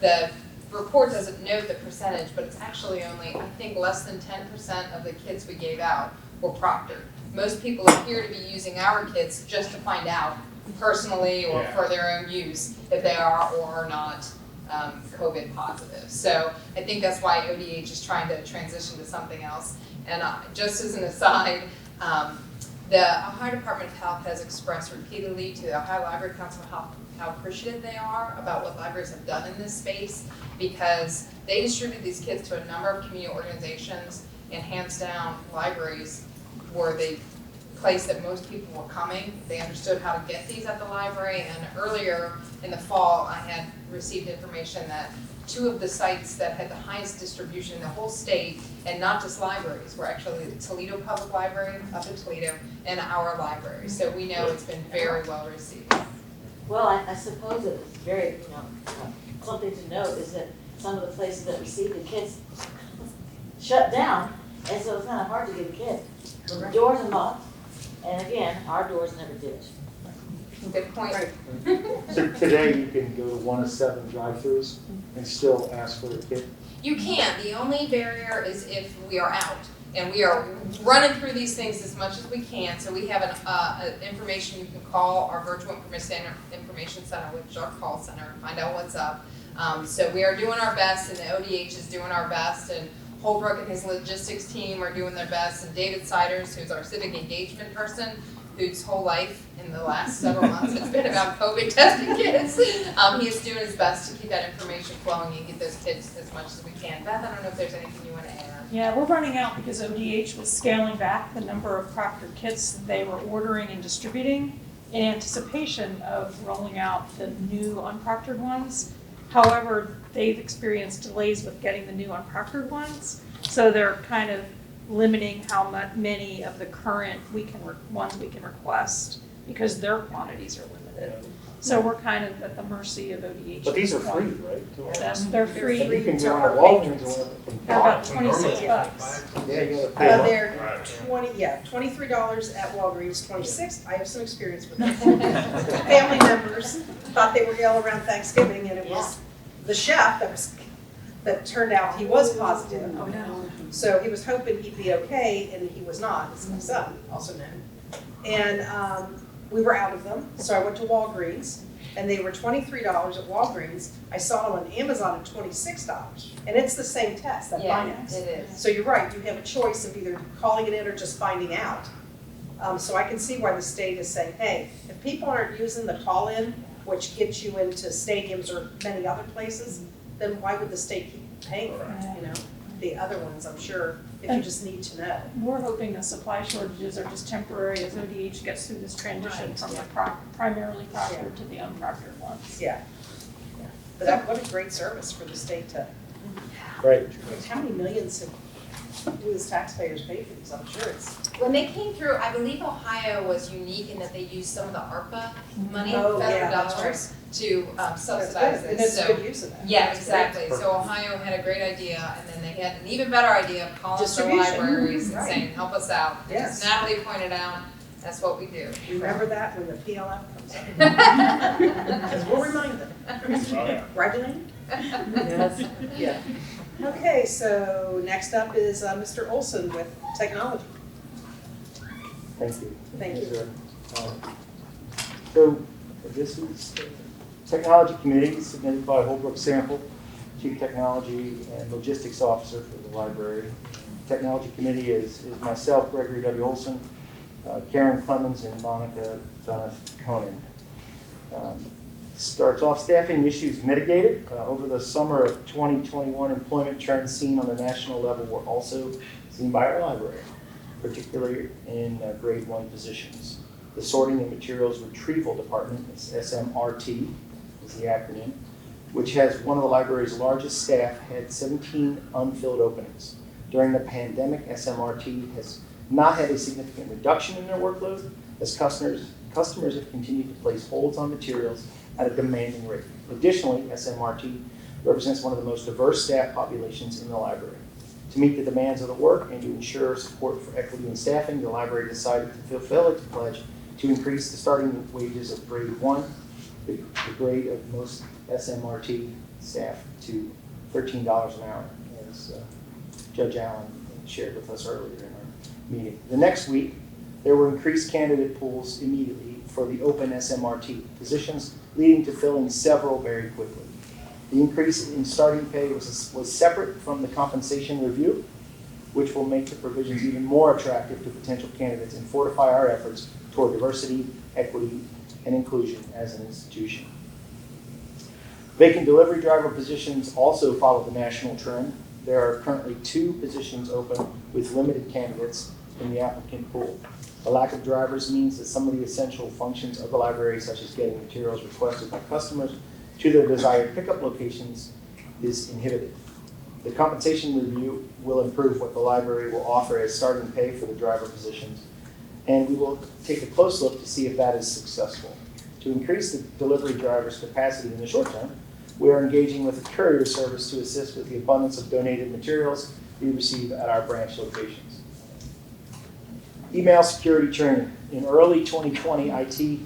The report doesn't note the percentage, but it's actually only, I think, less than 10% of the kits we gave out were proctored. Most people appear to be using our kits just to find out personally or for their own use if they are or are not COVID positive. So I think that's why ODH is trying to transition to something else. And just as an aside, the Ohio Department of Health has expressed repeatedly to the Ohio Library Council how appreciative they are about what libraries have done in this space, because they distribute these kits to a number of community organizations, and hands down, libraries were the place that most people were coming. They understood how to get these at the library, and earlier in the fall, I had received information that 2 of the sites that had the highest distribution in the whole state, and not just libraries, were actually the Toledo Public Library up in Toledo and our library. So we know it's been very well received. Well, I suppose it's very, something to note is that some of the places that receive the kits shut down, and so it's kind of hard to get a kit. The doors are locked, and again, our doors never did. Good point. So today you can go to one of 7 drive-throughs and still ask for a kit? You can. The only barrier is if we are out. And we are running through these things as much as we can. So we have an information you can call our virtual information center, which is our call center, and find out what's up. So we are doing our best, and the ODH is doing our best, and Holbrook and his logistics team are doing their best, and David Siders, who's our civic engagement person, whose whole life in the last several months has been about COVID testing kids. He is doing his best to keep that information flowing and get those kids as much as we can. Beth, I don't know if there's anything you want to add. Yeah, we're running out because ODH was scaling back the number of proctored kits that they were ordering and distributing in anticipation of rolling out the new unproctored ones. However, they've experienced delays with getting the new unproctored ones, so they're kind of limiting how many of the current ones we can request because their quantities are limited. So we're kind of at the mercy of ODH. But these are at this point. free, right? Yes, they're free. And you can to go our on Walgreens patrons. or They're about Normally it's $26. Yeah, you gotta pay. They're $23 at Walgreens, 26. I have some experience with this. Family members thought they were ill around Thanksgiving, and it was the chef that turned out he was positive. Oh, no. So he was hoping he'd be okay, and he was not. It's my son, also known. And we were out of them, so I went to Walgreens, and they were $23 at Walgreens. I saw them on Amazon at $26, and it's the same test, that Yeah, finance. it is. So you're right, you have a choice of either calling it in or just finding out. So I can see why the state is saying, hey, if people aren't using the call-in, which gets you into stadiums or many other places, then why would the state keep paying for it, you know? The other ones, I'm sure, if you just need to know. We're hoping the supply shortages are just temporary as ODH gets through this transition from the primarily proctored to the unproctored ones. Yeah. Yeah. But what a great service for the state to, Right. how many millions have we as taxpayers pay for these? I'm sure it's. When they came through, I believe Ohio was unique in that they used some of the ARPA money, Oh, federal yeah, that's dollars, to That's subsidize good, and this, it's so. good use of that. Yeah, That's great. exactly, so Ohio had a great idea, and then they had an even better idea of calling the Distribution. libraries and Right. saying, help us out. Yes. As Natalie pointed out, that's what we do. Remember that when the PLF comes up. Because we'll remind them. Oh, yeah. Right, Elaine? Yes. Yeah. Okay, so next up is Mr. Olson with technology. Thank you. Thank you. sir. So this is Technology Committee submitted by Holbrook Sample, Chief Technology and Logistics Officer for the library. Technology Committee is myself, Gregory W. Olson, Karen Clemens, and Monica Conan. Starts off, staffing issues mitigated. Over the summer of 2021, employment trends seen on the national level were also seen by our library, particularly in grade 1 positions. The Sorting and Materials Retrieval Department, it's SMRT is the acronym, which has one of the library's largest staff, had 17 unfilled openings. During the pandemic, SMRT has not had a significant reduction in their workload as customers have continued to place holds on materials at a demanding rate. Additionally, SMRT represents one of the most diverse staff populations in the library. To meet the demands of the work and to ensure support for equity in staffing, the library decided to fulfill its pledge to increase the starting wages of grade 1, the grade of most SMRT staff, to $13 an hour, as Judge Allen shared with us earlier in our meeting. The next week, there were increased candidate pools immediately for the open SMRT positions, leading to filling several very quickly. The increase in starting pay was separate from the compensation review, which will make the provisions even more attractive to potential candidates and fortify our efforts toward diversity, equity, and inclusion as an institution. Vacant delivery driver positions also follow the national trend. There are currently 2 positions open with limited candidates in the applicant pool. The lack of drivers means that some of the essential functions of the library, such as getting materials requested by customers to their desired pickup locations, is inhibited. The compensation review will improve what the library will offer as starting pay for the driver positions, and we will take a close look to see if that is successful. To increase the delivery driver's capacity in the short term, we are engaging with a courier service to assist with the abundance of donated materials we receive at our branch locations. Email security training. In early 2020, IT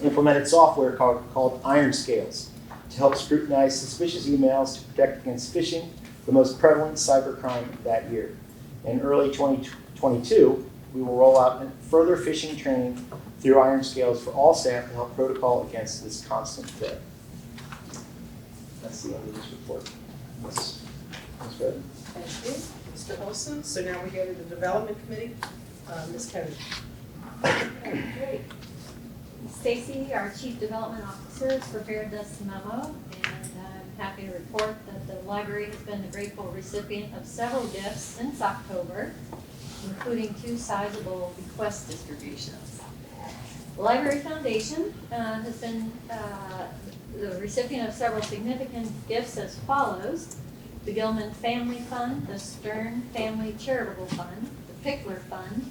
implemented software called Iron Scales to help scrutinize suspicious emails to protect against phishing, the most prevalent cybercrime that year. In early 2022, we will roll out further phishing training through Iron Scales for all staff to help protocol against this constant threat. That's the end of this report. That's good. Thank you, Mr. Olson. So now we go to the Development Committee. Ms. Cody. Great. Stacy, our Chief Development Officer, has prepared this memo, and happy to report that the library has been the grateful recipient of several gifts since October, including 2 sizable bequest distributions. The Library Foundation has been the recipient of several significant gifts as follows: the Gilman Family Fund, the Stern Family Charitable Fund, the Pickler Fund,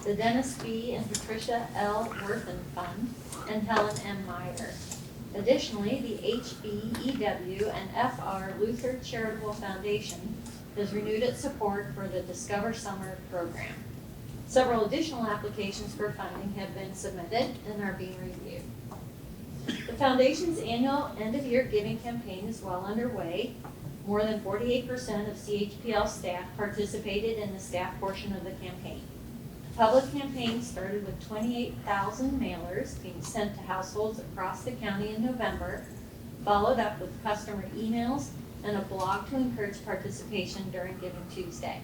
the Dennis B. and Patricia L. Worthen Fund, and Helen M. Meyer. Additionally, the HBEW and FR Luther Charitable Foundation has renewed its support for the Discover Summer program. Several additional applications for funding have been submitted and are being reviewed. The Foundation's annual end-of-year giving campaign is well underway. More than 48% of CHPL staff participated in the staff portion of the campaign. The public campaign started with 28,000 mailers being sent to households across the county in November, followed up with customer emails and a blog to encourage participation during Giving Tuesday.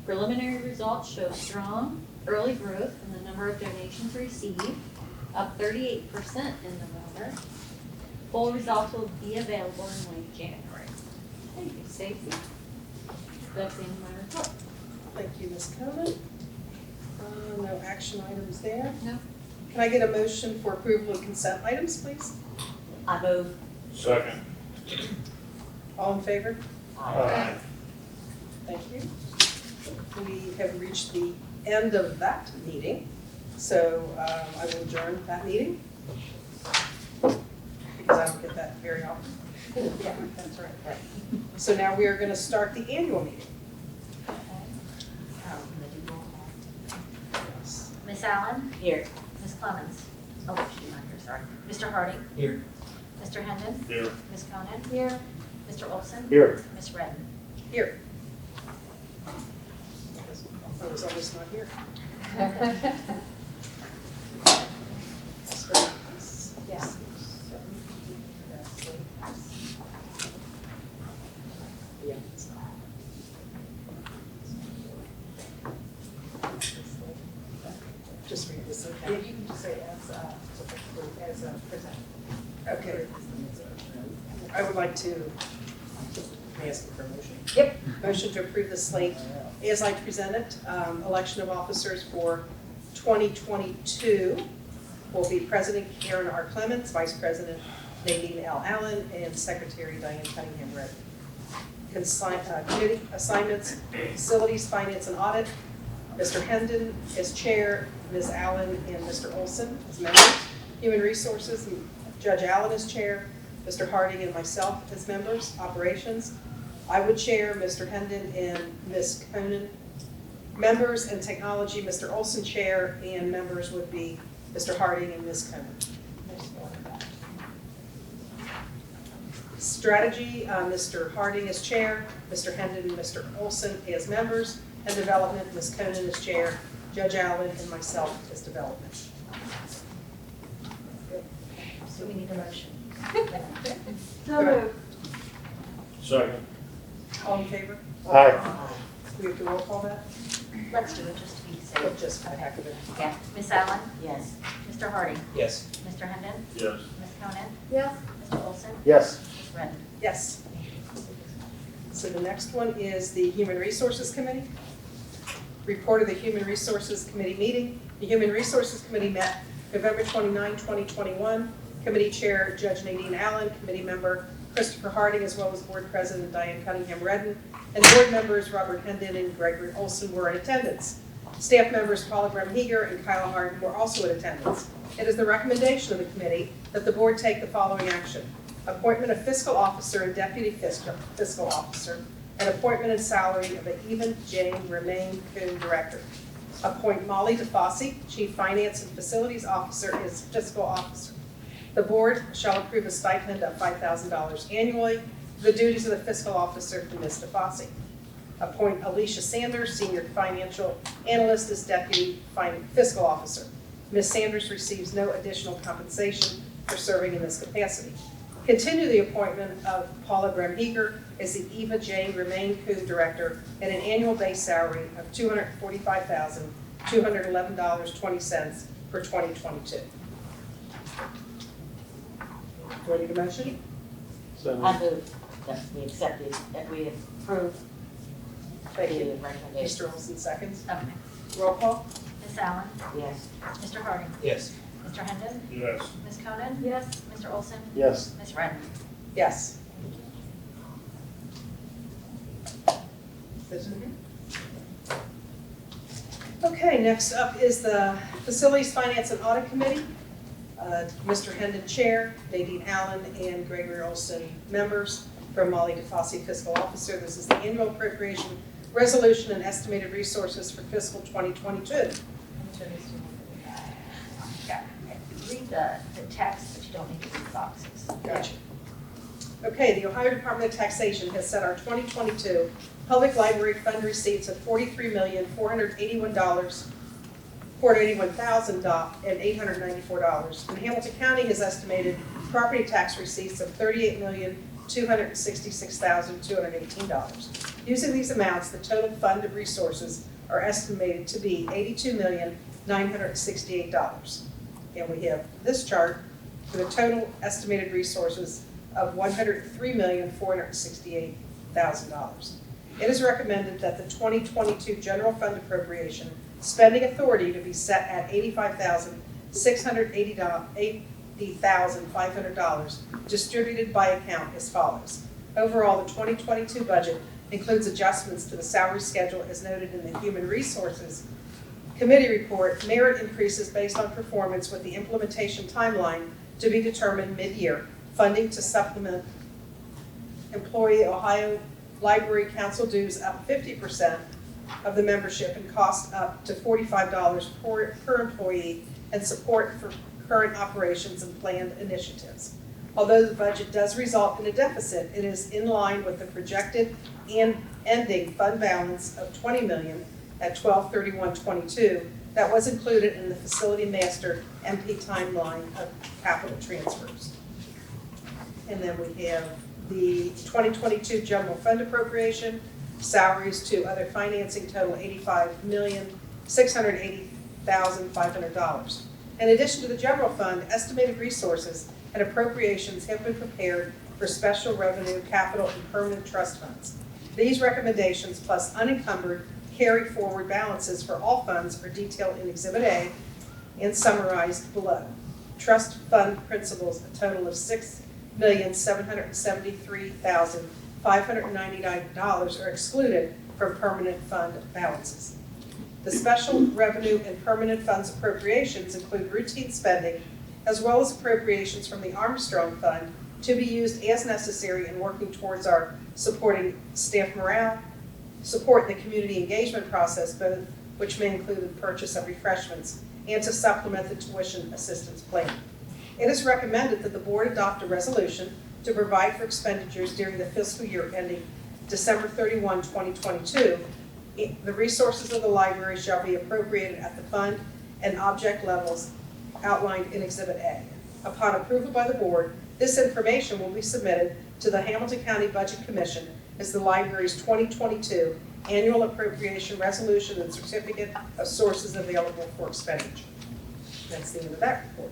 Preliminary results show strong early growth in the number of donations received, up 38% in November. Full results will be available in late January. Thank you, Stacy. That's the end of my report. Thank you, Ms. Coleman. No action items there. No. Can I get a motion for approval of consent items, please? I move. Second. All in favor? Aye. Thank you. We have reached the end of that meeting, so I will adjourn that meeting. Because I don't get that very often. Yeah, that's right. So now we are going to start the annual meeting. Miss Allen? Here. Miss Clemens? Oh, she's not here, sorry. Mr. Harding? Here. Mr. Hendon? Here. Miss Conan? Here. Mr. Olson? Here. Miss Redden? Here. I was almost not here. Yeah. Just read this, Yeah, okay? you can just say as presented. Okay. I would like to, may I ask for a motion? Yep. Motion to approve the slate as I presented. Election of officers for 2022 will be President Karen R. Clements, Vice President Nadine L. Allen, and Secretary Diane Cunningham-Redden. Committee assignments, Facilities, Finance, and Audit, Mr. Hendon as Chair, Ms. Allen and Mr. Olson as members. Human Resources, Judge Allen as Chair, Mr. Harding and myself as members. Operations, I would chair, Mr. Hendon and Ms. Conan. Members and Technology, Mr. Olson Chair, and members would be Mr. Harding and Ms. Conan. Strategy, Mr. Harding as Chair, Mr. Hendon and Mr. Olson as members, and Development, Ms. Conan as Chair, Judge Allen and myself as Development. So we need a motion. So moved. Second. All in favor? Aye. We have to roll call that? Let's do it just to be Or safe. just for the heck of it? Yeah. Miss Allen? Yes. Mr. Harding? Yes. Mr. Hendon? Yes. Miss Conan? Yes. Mr. Olson? Yes. Miss Redden? Yes. So the next one is the Human Resources Committee. Report of the Human Resources Committee meeting. The Human Resources Committee met November 29, 2021. Committee Chair Judge Nadine Allen, Committee Member Christopher Harding, as well as Board President Diane Cunningham-Redden, and Board Members Robert Hendon and Gregory Olson were in attendance. Staff members Paula Bremheger and Kyla Harden were also in attendance. It is the recommendation of the committee that the board take the following action: appointment of fiscal officer and deputy fiscal officer, and appointment and salary of the Eva Jane Remain co-director. Appoint Molly DeFosse, Chief Finance and Facilities Officer, as fiscal officer. The board shall approve a stipend of $5,000 annually for the duties of the fiscal officer to Ms. DeFosse. Appoint Alicia Sanders, Senior Financial Analyst, as Deputy Fiscal Officer. Ms. Sanders receives no additional compensation for serving in this capacity. Continue the appointment of Paula Bremheger as the Eva Jane Remain co-director at an annual base salary of $245,211.20 for 2022. Do I need a motion? So I move. that we accepted, that we approve Thank the you. recommendation. Mr. Olson seconds. Okay. Roll call? Ms. Allen? Yes. Mr. Harding? Yes. Mr. Hendon? Yes. Ms. Conan? Yes. Mr. Olson? Yes. Ms. Redmond? Yes. Okay, next up is the Facilities, Finance, and Audit Committee. Mr. Hendon, Chair, Nadine Allen, and Gregory Olson, members, from Molly DeFosse, Fiscal Officer. This is the annual appropriation resolution and estimated resources for fiscal 2022. Read the text, but you don't need to read the boxes. Gotcha. Okay, the Ohio Department of Taxation has set our 2022 public library fund receipts of $43,481,894, and Hamilton County has estimated property tax receipts of $38,266,218. Using these amounts, the total fund of resources are estimated to be $82,968. And we have this chart for the total estimated resources of $103,468,000. It is recommended that the 2022 general fund appropriation spending authority to be set at $80,500 distributed by account as follows. Overall, the 2022 budget includes adjustments to the salary schedule as noted in the Human Resources Committee report, merit increases based on performance with the implementation timeline to be determined mid-year, funding to supplement Employee Ohio Library Council dues up 50% of the membership and cost up to $45 per employee, and support for current operations and planned initiatives. Although the budget does result in a deficit, it is in line with the projected and ending fund balance of $20 million at 12/31/22 that was included in the Facility Master MP timeline of capital transfers. And then we have the 2022 general fund appropriation, salaries to other financing total $85,680,500. In addition to the general fund, estimated resources and appropriations have been prepared for special revenue, capital, and permanent trust funds. These recommendations, plus unencumbered carry forward balances for all funds, are detailed in Exhibit A and summarized below. Trust fund principals, a total of $6,773,599 are excluded from permanent fund balances. The special revenue and permanent funds appropriations include routine spending as well as appropriations from the Armstrong Fund to be used as necessary in working towards our supporting staff morale, support the community engagement process, both which may include the purchase of refreshments, and to supplement the tuition assistance plan. It is recommended that the board adopt a resolution to provide for expenditures during the fiscal year ending December 31, 2022. The resources of the library shall be appropriated at the fund and object levels outlined in Exhibit A. Upon approval by the board, this information will be submitted to the Hamilton County Budget Commission as the library's 2022 annual appropriation resolution and certificate of sources available for expenditure. That's the end of that report.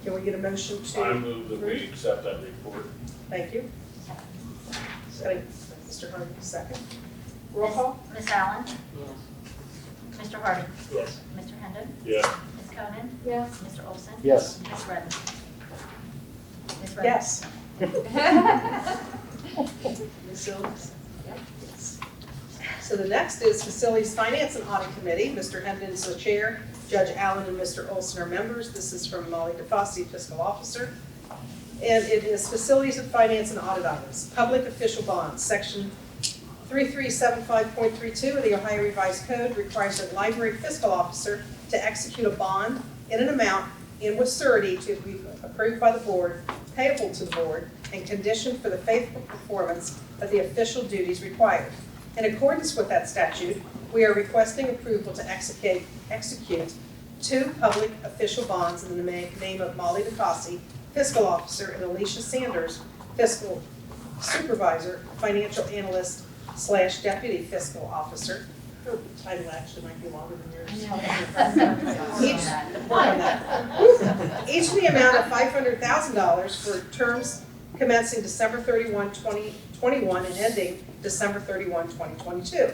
Can we get a motion to? I move that we accept that report. Thank you. Mr. Harding, second. Roll call? Ms. Allen? Yes. Mr. Harding? Yes. Mr. Hendon? Yes. Ms. Conan? Yes. Mr. Olson? Yes. Ms. Redmond? Ms. Redmond? Yes. Ms. Sills? Yes. So the next is Facilities, Finance, and Audit Committee. Mr. Hendon is the chair. Judge Allen and Mr. Olson are members. This is from Molly DeFosse, Fiscal Officer. And it is Facilities and Finance and Audit items. Public official bonds, Section 3375.32 of the Ohio Revised Code requires a library fiscal officer to execute a bond in an amount and with surety to be approved by the board, payable to the board, and conditioned for the faithful performance of the official duties required. In accordance with that statute, we are requesting approval to execute two public official bonds in the name of Molly DeFosse, Fiscal Officer, and Alicia Sanders, Fiscal Supervisor, Financial Analyst / Deputy Fiscal Officer. Her title actually might be longer than yours. Each in the amount of $500,000 for terms commencing December 31, 2021 and ending December 31, 2022.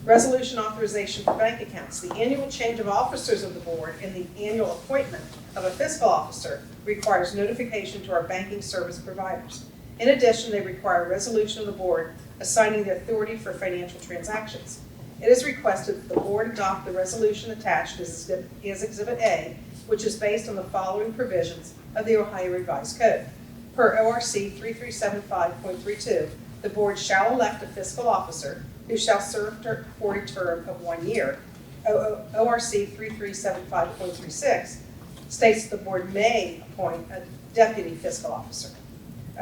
Resolution authorization for bank accounts. The annual change of officers of the board and the annual appointment of a fiscal officer requires notification to our banking service providers. In addition, they require a resolution of the board assigning the authority for financial transactions. It is requested that the board adopt the resolution attached as Exhibit A, which is based on the following provisions of the Ohio Revised Code. Per ORC 3375.32, the board shall elect a fiscal officer who shall serve for a term of 1 year. ORC 3375.36 states that the board may appoint a deputy fiscal officer.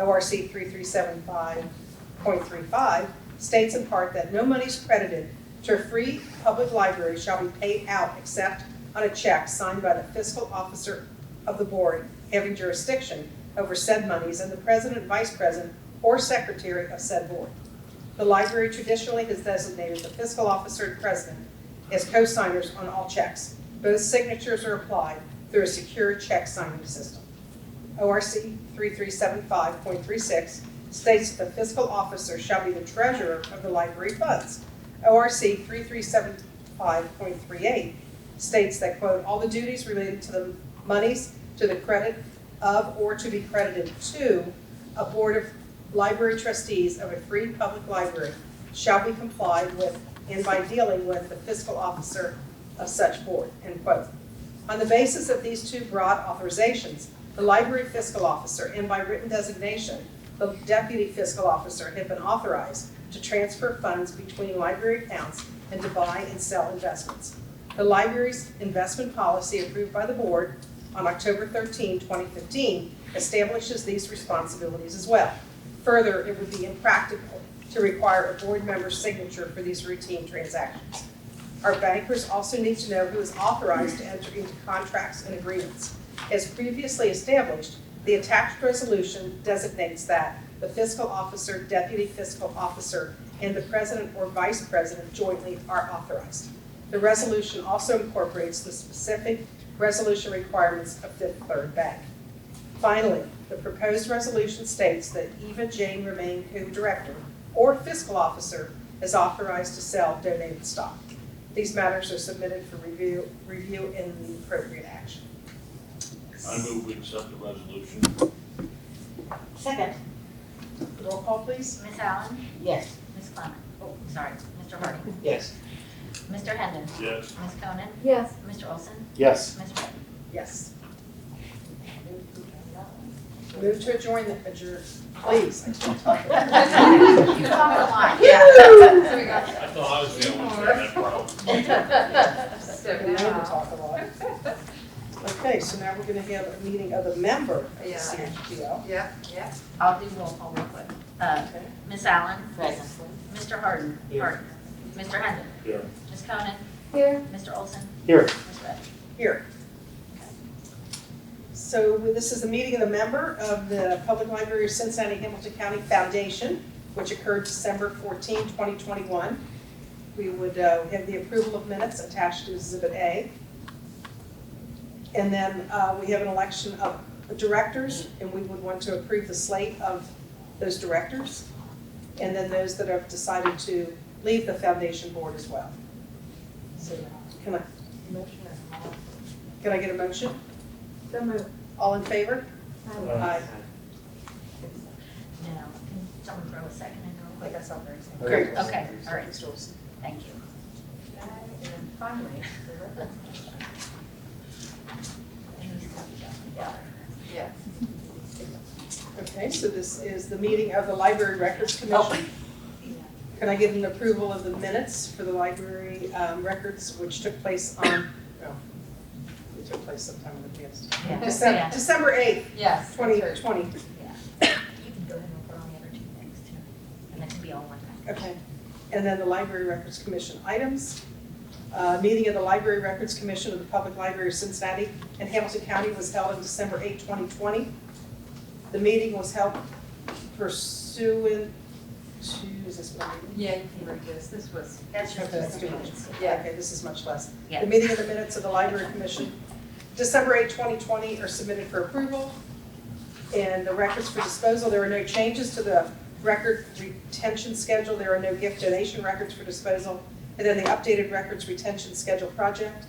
ORC 3375.35 states in part that no monies credited to a free public library shall be paid out except on a check signed by the fiscal officer of the board having jurisdiction over said monies and the president, vice president, or secretary of said board. The library traditionally has designated the fiscal officer and president as co-signers on all checks. Both signatures are applied through a secure check signing system. ORC 3375.36 states that the fiscal officer shall be the treasurer of the library funds. ORC 3375.38 states that, quote, all the duties related to the monies to the credit of or to be credited to a board of library trustees of a free public library shall be complied with and by dealing with the fiscal officer of such board, end quote. On the basis of these two broad authorizations, the library fiscal officer and by written designation, the deputy fiscal officer have been authorized to transfer funds between library accounts and to buy and sell investments. The library's investment policy approved by the board on October 13, 2015 establishes these responsibilities as well. Further, it would be impractical to require a board member's signature for these routine transactions. Our bankers also need to know who is authorized to enter into contracts and agreements. As previously established, the attached resolution designates that the fiscal officer, deputy fiscal officer, and the president or vice president jointly are authorized. The resolution also incorporates the specific resolution requirements of Fifth Third Bank. Finally, the proposed resolution states that Eva Jane Romaine, co-director or fiscal officer, is authorized to sell donated stock. These matters are submitted for review in the appropriate action. I move we accept the resolution. Second, Roll call, please. Ms. Allen? yes. Ms. Clement? Oh, sorry, Mr. Harding? Yes. Mr. Hendon? Yes. Ms. Konen? Yes. Mr. Olson? Yes. Ms. White? Yes. Move to adjourn please. You come on, yeah. So we got I thought I was the only one that had problems. so We need to now, talk a lot. Okay, so now we're going to have a meeting of the member of the Yeah. CHPL. yeah, yeah. I'll do roll call real quick. Okay. Ms. Allen? Present. Mr. Harding? Here. Mr. Hendon? Here. Ms. Konen? Here. Mr. Olson? Here. Ms. White? Here. So this is the meeting of the member of the Public Library of Cincinnati Hamilton County Foundation, which occurred December 14, 2021. We would have the approval of minutes attached to Exhibit A. And then we have an election of directors, and we would want to approve the slate of those directors. And then those that have decided to leave the foundation board as well. So can I get a motion? So moved. All in favor? Aye. Now, can someone throw a second in real quick? That's not very simple. Great. Okay, all right, thank you. And finally, Yeah. Okay, so this is the meeting of the Library Records Commission. Can I get an approval of the minutes for the library records, which took place on, it took place sometime in the past. Yeah. December 8th, Yes. 2020. You can go ahead and put on the other two things too, and that can be all one time. Okay. And then the Library Records Commission items. Meeting of the Library Records Commission of the Public Library of Cincinnati and Hamilton County was held on December 8, 2020. The meeting was held pursuant to, is this what I mean? yeah, you can read this. This was. That's Okay, that's too much. Yeah. Okay, this is much less. Yeah. The meeting of the minutes of the Library Commission, December 8, 2020 are submitted for approval. In the records for disposal, there are no changes to the record retention schedule. There are no gift donation records for disposal. And then the updated records retention schedule project.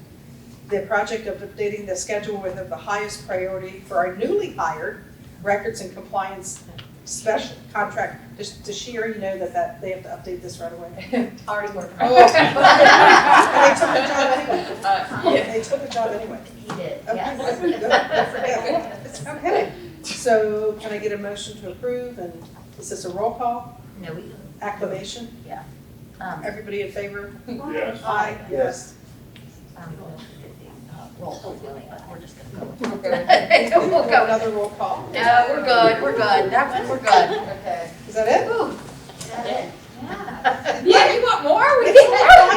The project of updating the schedule with the highest priority for our newly hired records and compliance special contract. Does she already know that they have to update this right away? Already working. Oh, they took the job anyway. They took the job anyway. He did, Okay, yes. good, good for them. Okay, so can I get a motion to approve, and is this a roll call, No, we, acclamation? Everybody in favor? Yes. Aye, yes. roll call, but we're just gonna go. We'll go another roll call. No, we're good, that one, we're good. Okay, is that it? Is that it? Yeah, you want more? We can have